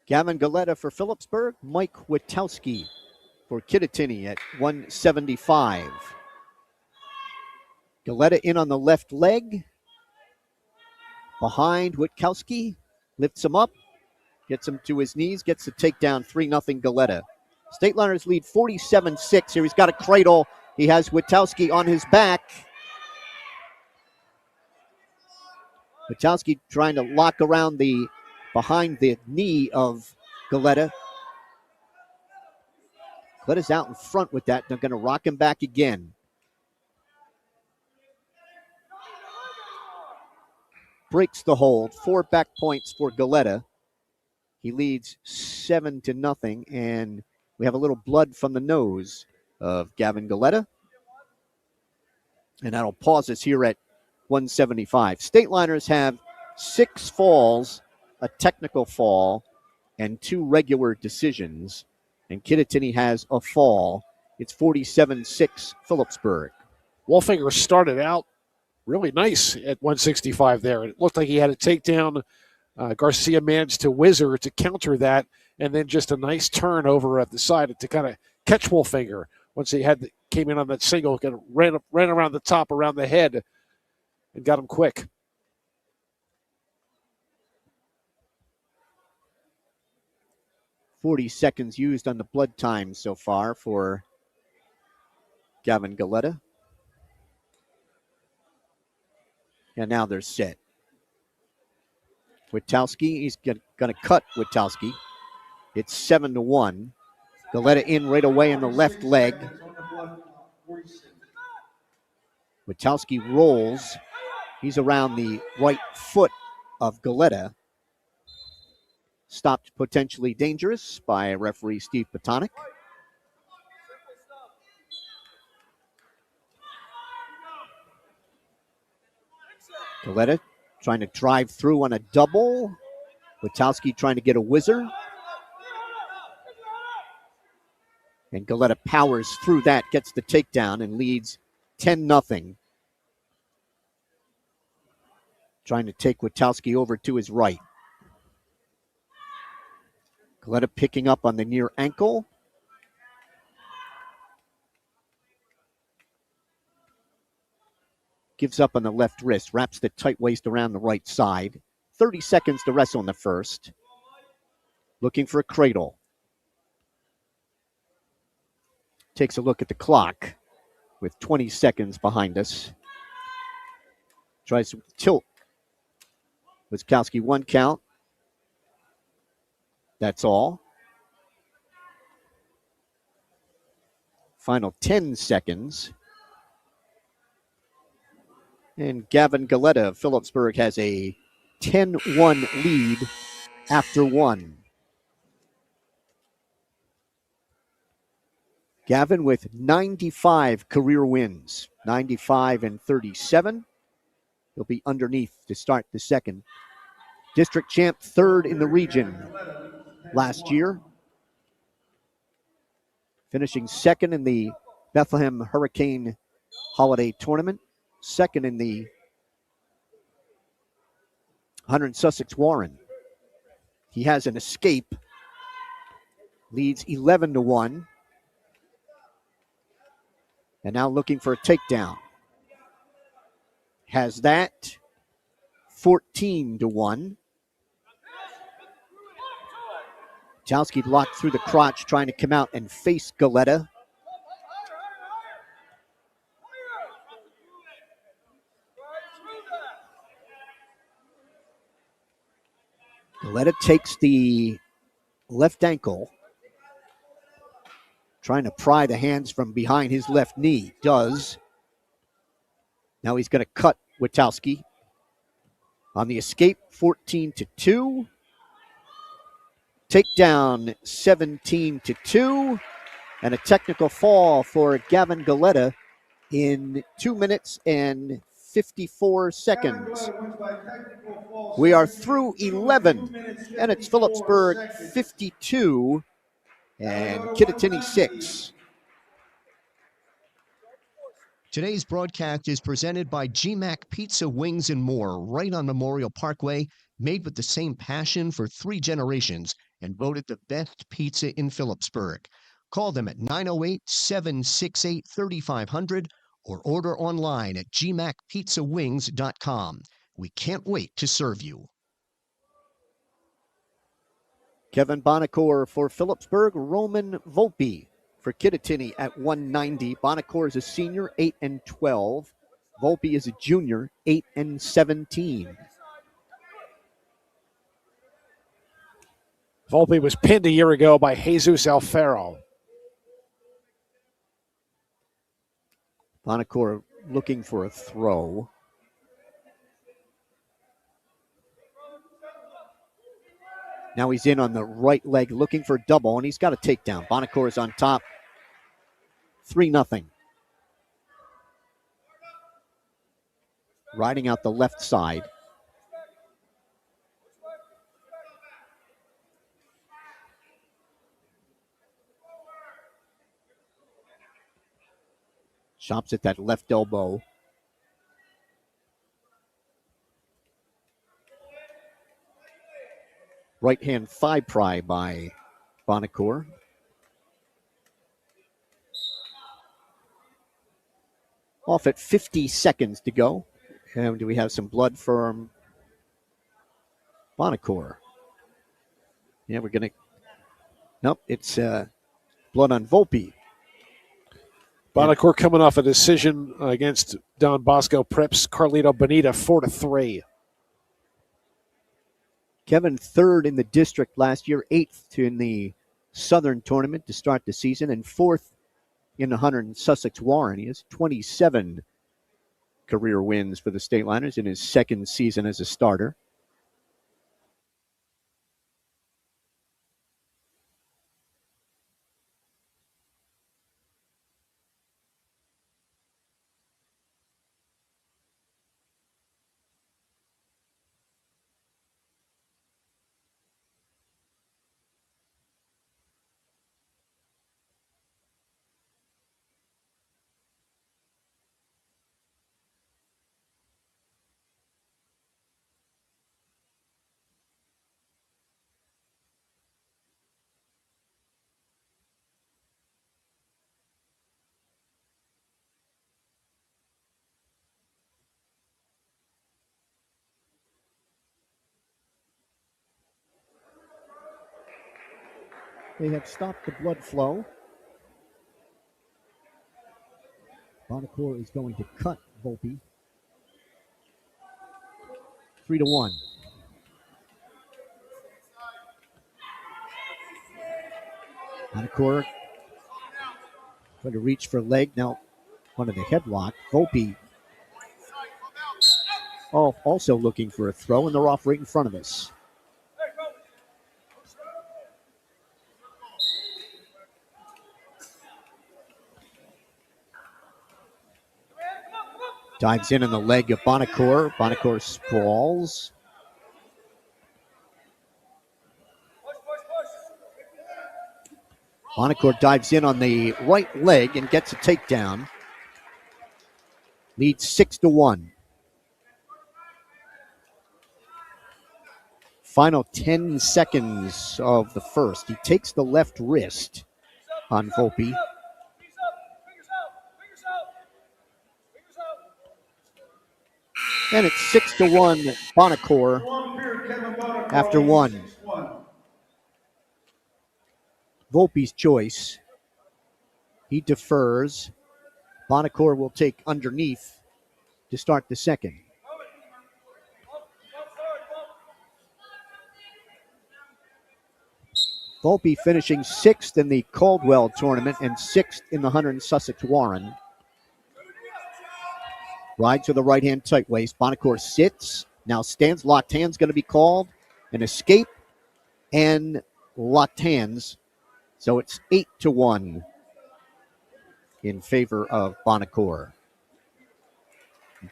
Gavin Galetta for Phillipsburg, Mike Witowski for Kittatinny at 175. Galetta in on the left leg. Behind Witkowski. Lifts him up. Gets him to his knees. Gets the takedown. 3-0 Galetta. Stateliners lead 47-6. Here he's got a cradle. He has Witkowski on his back. Witkowski trying to lock around behind the knee of Galetta. Galetta's out in front with that. They're going to rock him back again. Breaks the hold. 4 back points for Galetta. He leads 7-0, and we have a little blood from the nose of Gavin Galetta. And that'll pause us here at 175. Stateliners have 6 falls, a technical fall, and 2 regular decisions. And Kittatinny has a fall. It's 47-6 Phillipsburg. Wolfinger started out really nice at 165 there. It looked like he had a takedown. Garcia managed to whizzer to counter that, and then just a nice turn over at the side to kind of catch Wolfinger. Once he came in on that single, kind of ran around the top, around the head, and got him quick. .40 seconds used on the blood time so far for Gavin Galetta. And now they're set. Witkowski, he's going to cut Witkowski. It's 7-1. Galetta in right away in the left leg. Witkowski rolls. He's around the right foot of Galetta. Stopped potentially dangerous by referee Steve Patonic. Galetta trying to drive through on a double. Witkowski trying to get a whizzer. And Galetta powers through that, gets the takedown, and leads 10-0. Trying to take Witkowski over to his right. Galetta picking up on the near ankle. Gives up on the left wrist, wraps the tight waist around the right side. 30 seconds to wrestle in the first. Looking for a cradle. Takes a look at the clock with 20 seconds behind us. Tries to tilt. Witkowski 1 count. That's all. Final 10 seconds. And Gavin Galetta of Phillipsburg has a 10-1 lead after 1. Gavin with 95 career wins, 95-37. He'll be underneath to start the second. District champ, 3rd in the region last year. Finishing 2nd in the Bethlehem Hurricane Holiday Tournament. 2nd in the 100 Sussex Warren. He has an escape. Leads 11-1. And now looking for a takedown. Has that. 14-1. Witkowski blocked through the crotch, trying to come out and face Galetta. Galetta takes the left ankle, trying to pry the hands from behind his left knee. Does. Now he's going to cut Witkowski. On the escape, 14-2. Takedown, 17-2. And a technical fall for Gavin Galetta in 2 minutes and 54 seconds. We are through 11, and it's Phillipsburg 52 and Kittatinny 6. Today's broadcast is presented by GMAC Pizza, Wings, and More, right on Memorial Parkway, made with the same passion for 3 generations and voted the best pizza in Phillipsburg. Call them at 908-768-3500 or order online at gmacpizzawings.com. We can't wait to serve you. Kevin Bonacore for Phillipsburg. Roman Volpe for Kittatinny at 190. Bonacore is a senior, 8-12. Volpe is a junior, 8-17. Volpe was pinned a year ago by Jesus Alfaro. Bonacore looking for a throw. Now he's in on the right leg looking for a double, and he's got a takedown. Bonacore is on top, 3-0. Riding out the left side. Chops at that left elbow. Right hand thigh pry by Bonacore. Off at 50 seconds to go. And do we have some blood from Bonacore? Yeah, we're going to... Nope, it's blood on Volpe. Bonacore coming off a decision against Don Bosco Preps, Carlito Bonita, 4-3. Kevin, third in the district last year, 8th in the Southern tournament to start the season, and 4th in the Hunter and Sussex Warren. He has 27 career wins for the Stateliners in his second season as a starter. They have stopped the blood flow. Bonacore is going to cut Volpe. 3-1. Bonacore trying to reach for leg. Now one of the headlock. Volpe also looking for a throw, and they're off right in front of us. Dives in on the leg of Bonacore. Bonacore sprawls. Bonacore dives in on the right leg and gets a takedown. Leads 6-1. Final 10 seconds of the first. He takes the left wrist on Volpe. And it's 6-1 Bonacore after one. Volpe's choice. He defers. Bonacore will take underneath to start the second. Volpe finishing 6th in the Caldwell tournament and 6th in the Hunter and Sussex Warren. Rides with the right hand tight waist. Bonacore sits. Now stands. Locked hands going to be called. An escape and locked hands. So it's 8-1 in favor of Bonacore.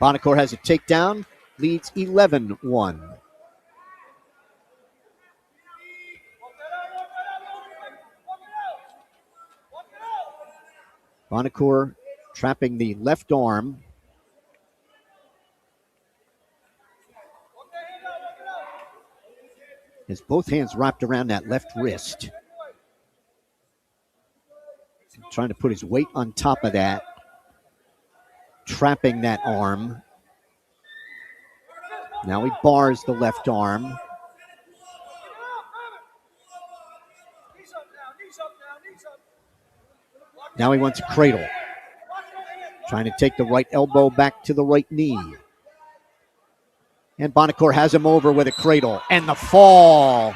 Bonacore has a takedown. Leads 11-1. Bonacore trapping the left arm. Has both hands wrapped around that left wrist. Trying to put his weight on top of that, trapping that arm. Now he bars the left arm. Now he wants a cradle. Trying to take the right elbow back to the right knee. And Bonacore has him over with a cradle. And the fall.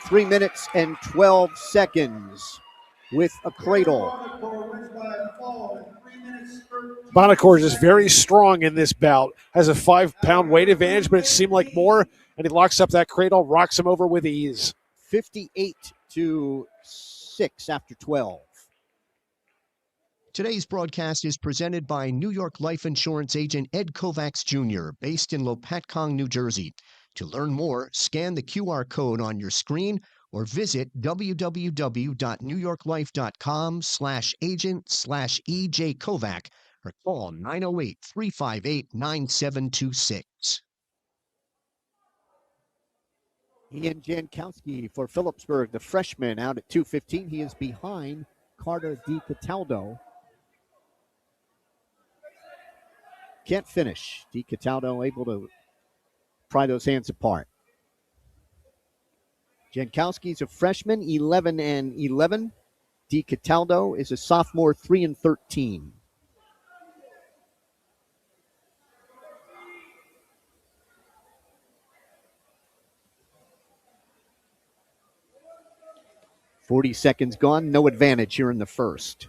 3 minutes and 12 seconds with a cradle. Bonacore is very strong in this bout. Has a 5-pound weight advantage, but it seemed like more. And he locks up that cradle, rocks him over with ease. 58-6 after 12. Today's broadcast is presented by New York Life Insurance agent Ed Kovacs Jr., based in Lopatcong, New Jersey. To learn more, scan the QR code on your screen or visit www.newyorklife.com/agent/EJ Kovac or call 908-358-9726. Ian Jankowski for Phillipsburg, the freshman, out at 2:15. He is behind Carter DiCataldo. Can't finish. DiCataldo able to pry those hands apart. Jankowski's a freshman, 11-11. DiCataldo is a sophomore, 3-13. .40 seconds gone, no advantage here in the first.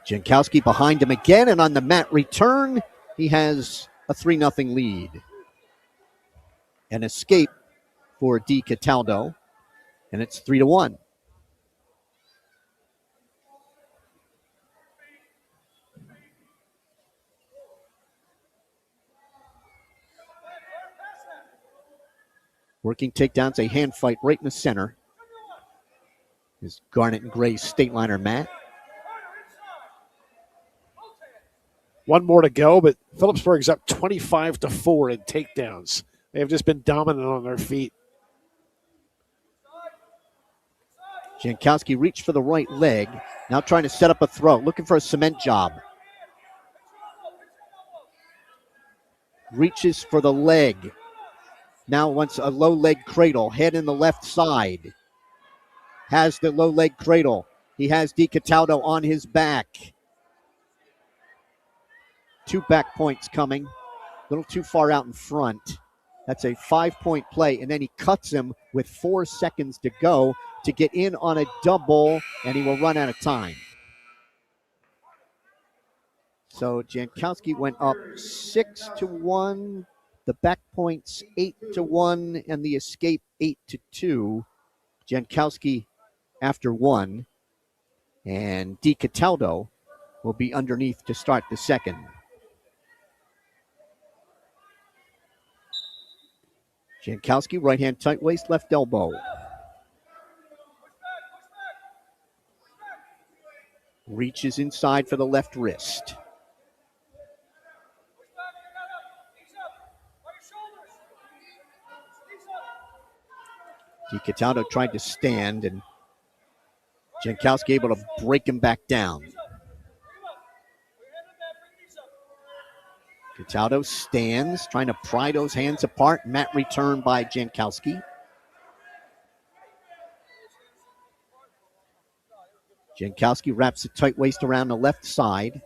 Jankowski behind him again, and on the mat return, he has a 3-0 lead. An escape for DiCataldo, and it's 3-1. Working takedowns, a hand fight right in the center. Is Garnet and Gray's Stateliner mat. One more to go, but Phillipsburg's up 25-4 in takedowns. They have just been dominant on their feet. Jankowski reached for the right leg. Now trying to set up a throw, looking for a cement job. Reaches for the leg. Now wants a low leg cradle, head in the left side. Has the low leg cradle. He has DiCataldo on his back. 2 back points coming. A little too far out in front. That's a 5-point play, and then he cuts him with 4 seconds to go to get in on a double, and he will run out of time. So Jankowski went up 6-1. The back points 8-1, and the escape 8-2. Jankowski after 1, and DiCataldo will be underneath to start the second. Jankowski, right hand tight waist, left elbow. Reaches inside for the left wrist. DiCataldo tried to stand, and Jankowski able to break him back down. Cataldo stands, trying to pry those hands apart. Mat return by Jankowski. Jankowski wraps a tight waist around the left side.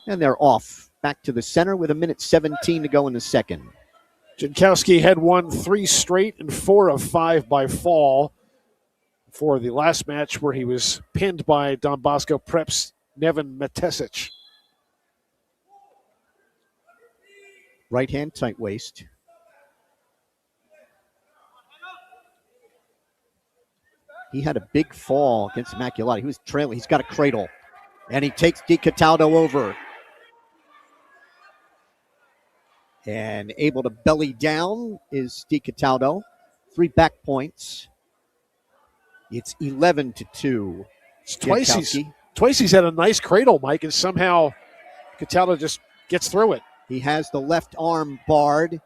And they're off. Back to the center with 1:17 to go in the second. Jankowski had won 3 straight and 4 of 5 by fall for the last match where he was pinned by Don Bosco Prep's Nevin Matesic. Right hand tight waist. He had a big fall against Immaculati. He was trailing. He's got a cradle. And he takes DiCataldo over. And able to belly down is DiCataldo. 3 back points. It's 11-2. Twice he's had a nice cradle, Mike, and somehow Cataldo just gets through it. He has the left arm barred.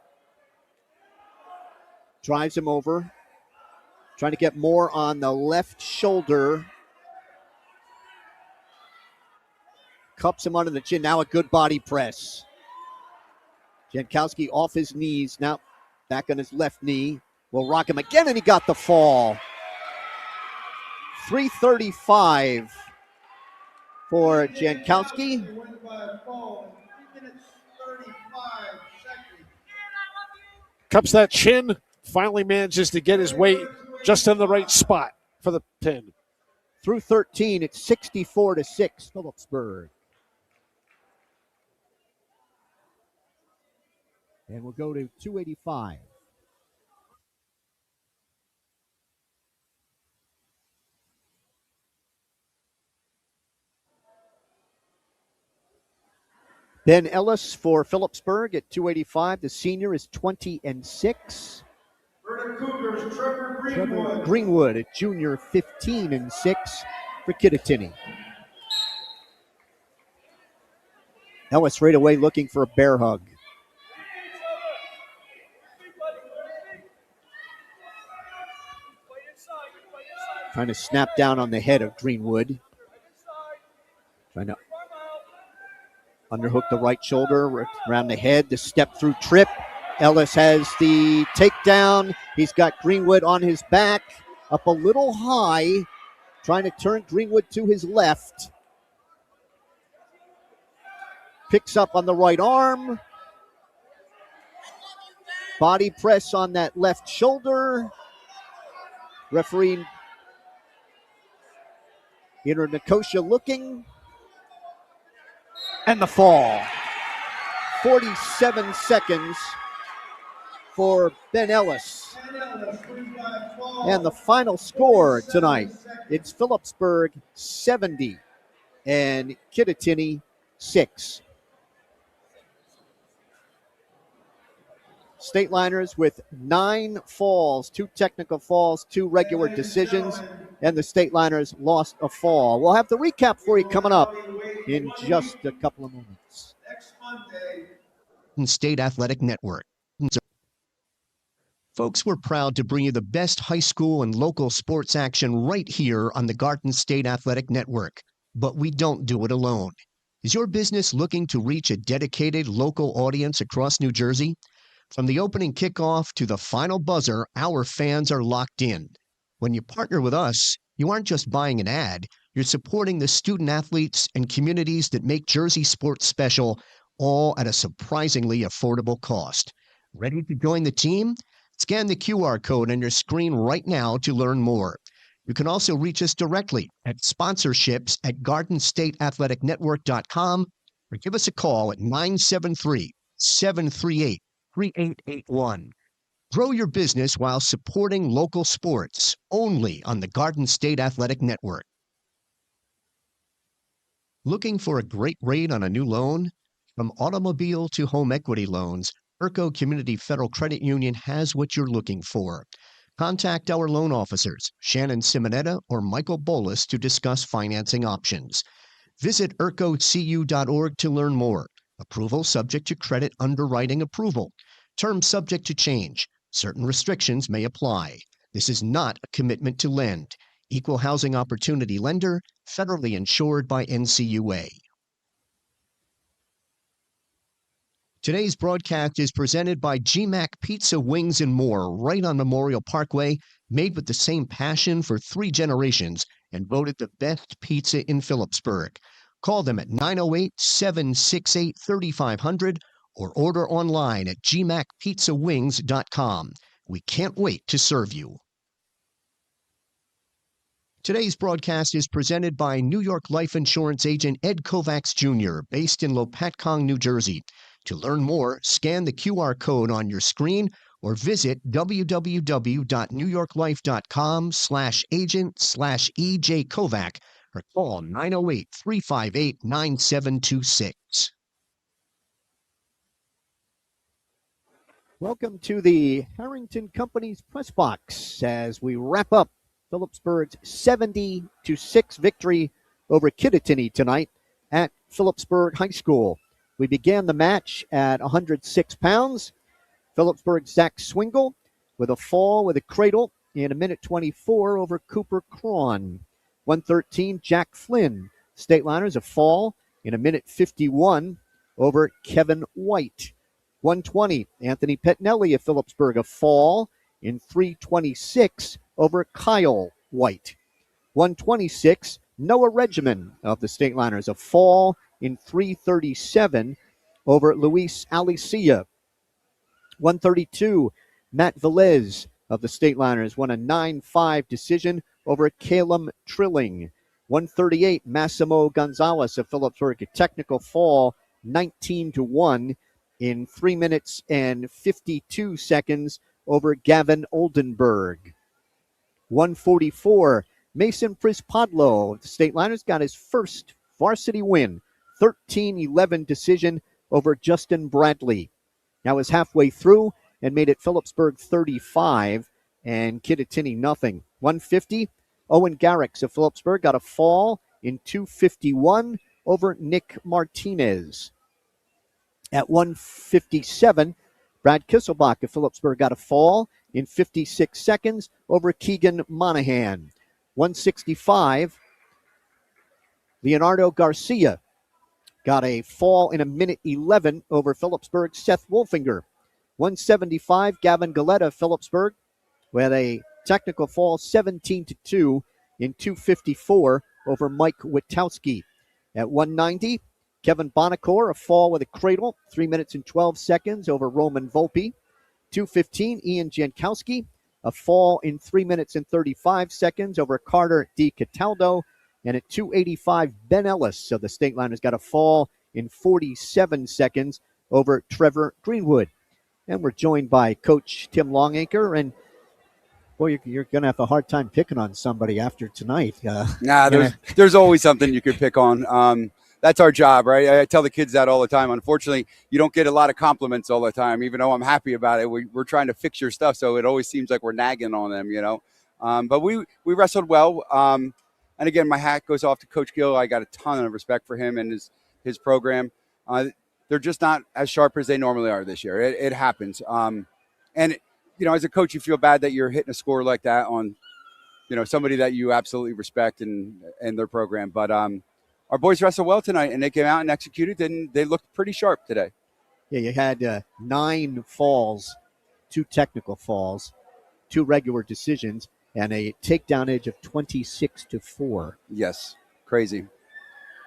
drives him over. Trying to get more on the left shoulder. Cups him under the chin. Now a good body press. Jankowski off his knees. Now back on his left knee. Will rock him again, and he got the fall. 3:35 for Jankowski. Cups that chin. Finally manages to get his weight just in the right spot for the pin. Through 13, it's 64-6, Phillipsburg. And we'll go to 285. Ben Ellis for Phillipsburg at 285. The senior is 20-6. For the Cougars, Trevor Greenwood at junior, 15-6 for Kittatinny. Ellis right away looking for a bear hug. Trying to snap down on the head of Greenwood. Trying to underhook the right shoulder around the head. The step through trip. Ellis has the takedown. He's got Greenwood on his back, up a little high, trying to turn Greenwood to his left. Picks up on the right arm. Body press on that left shoulder. Referee Inter Nicosia looking. And the fall. 47 seconds for Ben Ellis. And the final score tonight, it's Phillipsburg 70 and Kittatinny 6. Stateliners with 9 falls, 2 technical falls, 2 regular decisions, and the Stateliners lost a fall. We'll have the recap for you coming up in just a couple of moments. next Monday. State Athletic Network. Folks, we're proud to bring you the best high school and local sports action right here on the Garden State Athletic Network. But we don't do it alone. Is your business looking to reach a dedicated local audience across New Jersey? From the opening kickoff to the final buzzer, our fans are locked in. When you partner with us, you aren't just buying an ad, you're supporting the student athletes and communities that make Jersey sports special, all at a surprisingly affordable cost. Ready to join the team? Scan the QR code on your screen right now to learn more. You can also reach us directly at sponsorships@gardenstateathleticnetwork.com or give us a call at 973-738-3881. Grow your business while supporting local sports, only on the Garden State Athletic Network. Looking for a great rate on a new loan? From automobile to home equity loans, Urco Community Federal Credit Union has what you're looking for. Contact our loan officers, Shannon Simonetta or Michael Bolus, to discuss financing options. Visit urcocu.org to learn more. Approval subject to credit underwriting approval. Terms subject to change. Certain restrictions may apply. This is not a commitment to lend. Equal housing opportunity lender, federally insured by NCUA. Today's broadcast is presented by GMAC Pizza, Wings, and More, right on Memorial Parkway, made with the same passion for 3 generations and voted the best pizza in Phillipsburg. Call them at 908-768-3500 or order online at gmacpizzawings.com. We can't wait to serve you. Today's broadcast is presented by New York Life Insurance agent Ed Kovacs Jr., based in Lopatcong, New Jersey. To learn more, scan the QR code on your screen or visit www.newyorklife.com/agent/EJ Kovac or call 908-358-9726. Welcome to the Harrington Company's press box as we wrap up Phillipsburg's 70-6 victory over Kittatinny tonight at Phillipsburg High School. We began the match at 106 pounds. Phillipsburg's Zach Swingle with a fall with a cradle in a minute 24 over Cooper Cron. 113, Jack Flynn. Stateliners a fall in a minute 51 over Kevin White. 120, Anthony Pettinelli of Phillipsburg a fall in 3:26 over Kyle White. 126, Noah Regimen of the Stateliners a fall in 3:37 over Luis Alicia. 132, Matt Velez of the Stateliners won a 9-5 decision over Calum Trilling. 138, Massimo Gonzalez of Phillipsburg, a technical fall 19-1 in 3 minutes and 52 seconds over Gavin Oldenburg. 144, Mason Prispodlo of the Stateliners got his first varsity win, 13-11 decision over Justin Bradley. Now is halfway through and made it Phillipsburg 35 and Kittatinny nothing. 150, Owen Garrix of Phillipsburg got a fall in 2:51 over Nick Martinez. At 1:57, Brad Kisselbach of Phillipsburg got a fall in 56 seconds over Keegan Monahan. 165, Leonardo Garcia got a fall in a minute 11 over Phillipsburg's Seth Wolfinger. 175, Gavin Galetta of Phillipsburg with a technical fall 17-2 in 2:54 over Mike Witowski. At 190, Kevin Bonacore, a fall with a cradle, 3 minutes and 12 seconds over Roman Volpe. 2:15, Ian Jankowski, a fall in 3 minutes and 35 seconds over Carter D. Cataldo. And at 2:85, Ben Ellis of the Stateliners got a fall in 47 seconds over Trevor Greenwood. And we're joined by Coach Tim Longacre. And, boy, you're going to have a hard time picking on somebody after tonight. There's always something you could pick on. That's our job, right? I tell the kids that all the time. Unfortunately, you don't get a lot of compliments all the time, even though I'm happy about it. We're trying to fix your stuff, so it always seems like we're nagging on them, you know. But we wrestled well. And again, my hat goes off to Coach Gill. I got a ton of respect for him and his program. They're just not as sharp as they normally are this year. It happens. And, you know, as a coach, you feel bad that you're hitting a score like that on, you know, somebody that you absolutely respect and their program. But our boys wrestled well tonight, and they came out and executed, and they looked pretty sharp today. Yeah, you had 9 falls, 2 technical falls, 2 regular decisions, and a takedown edge of 26-4. Yes, crazy.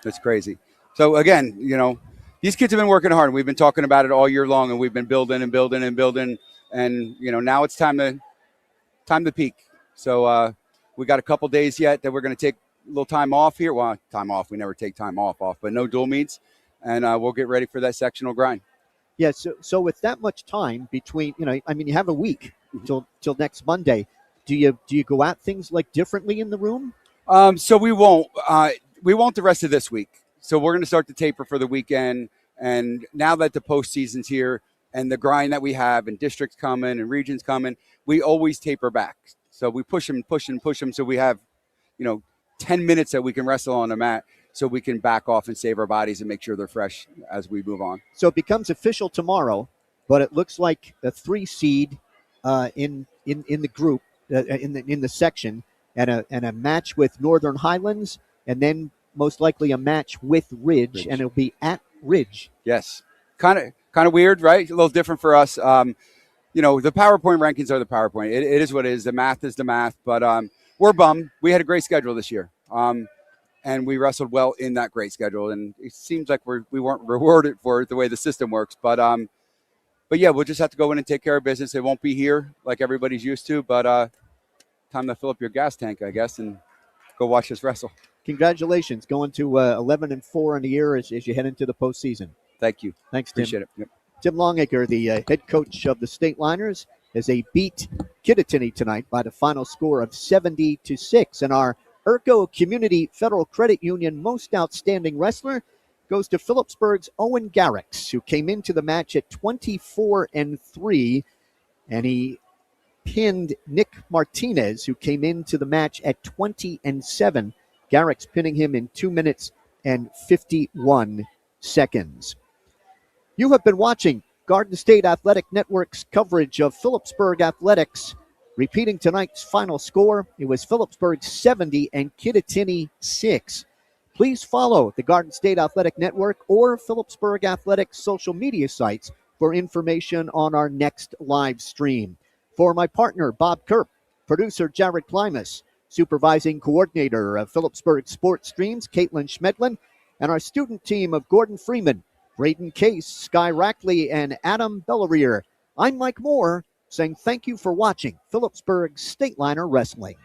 That's crazy. So, again, you know, these kids have been working hard. We've been talking about it all year long, and we've been building and building and building. And, you know, now it's time to peak. So we got a couple days yet that we're going to take a little time off here. Well, time off. We never take time off, but no dual meets. And we'll get ready for that sectional grind. Yeah, so with that much time between, you know, I mean, you have a week till next Monday. Do you go at things like differently in the room? So we won't the rest of this week. So we're going to start the taper for the weekend. And now that the postseason's here and the grind that we have and districts coming and regions coming, we always taper back. So we push them. So we have, you know, 10 minutes that we can wrestle on the mat so we can back off and save our bodies and make sure they're fresh as we move on. So it becomes official tomorrow, but it looks like a 3 seed in the group, in the section, and a match with Northern Highlands, and then most likely a match with Ridge. And it'll be at Ridge. Yes, kind of weird, right? A little different for us. You know, the PowerPoint rankings are the PowerPoint. It is what it is. The math is the math. But we're bummed. We had a great schedule this year, and we wrestled well in that great schedule. And it seems like we weren't rewarded for it the way the system works. But yeah, we'll just have to go in and take care of business. It won't be here like everybody's used to. But time to fill up your gas tank, I guess, and go watch us wrestle. Congratulations, going to 11-4 in the year as you head into the postseason. Thank you. Thanks, Tim. Appreciate it. Yep. Tim Longacre, the head coach of the Stateliners, as they beat Kittatinny tonight by the final score of 70-6. And our ERCO Community Federal Credit Union Most Outstanding Wrestler goes to Phillipsburg's Owen Garrix, who came into the match at 24-3, and he pinned Nick Martinez, who came into the match at 20-7. Garrix pinning him in 2 minutes and 51 seconds. You have been watching Garden State Athletic Network's coverage of Phillipsburg athletics. Repeating tonight's final score, it was Phillipsburg 70 and Kittatinny 6. Please follow the Garden State Athletic Network or Phillipsburg Athletics social media sites for information on our next live stream. For my partner, Bob Korp, producer Jared Klimas, supervising coordinator of Phillipsburg Sports Streams, Caitlin Schmedlin, and our student team of Gordon Freeman, Braden Case, Sky Rackley, and Adam Bellarier, I'm Mike Moore, saying thank you for watching Phillipsburg Stateliner Wrestling.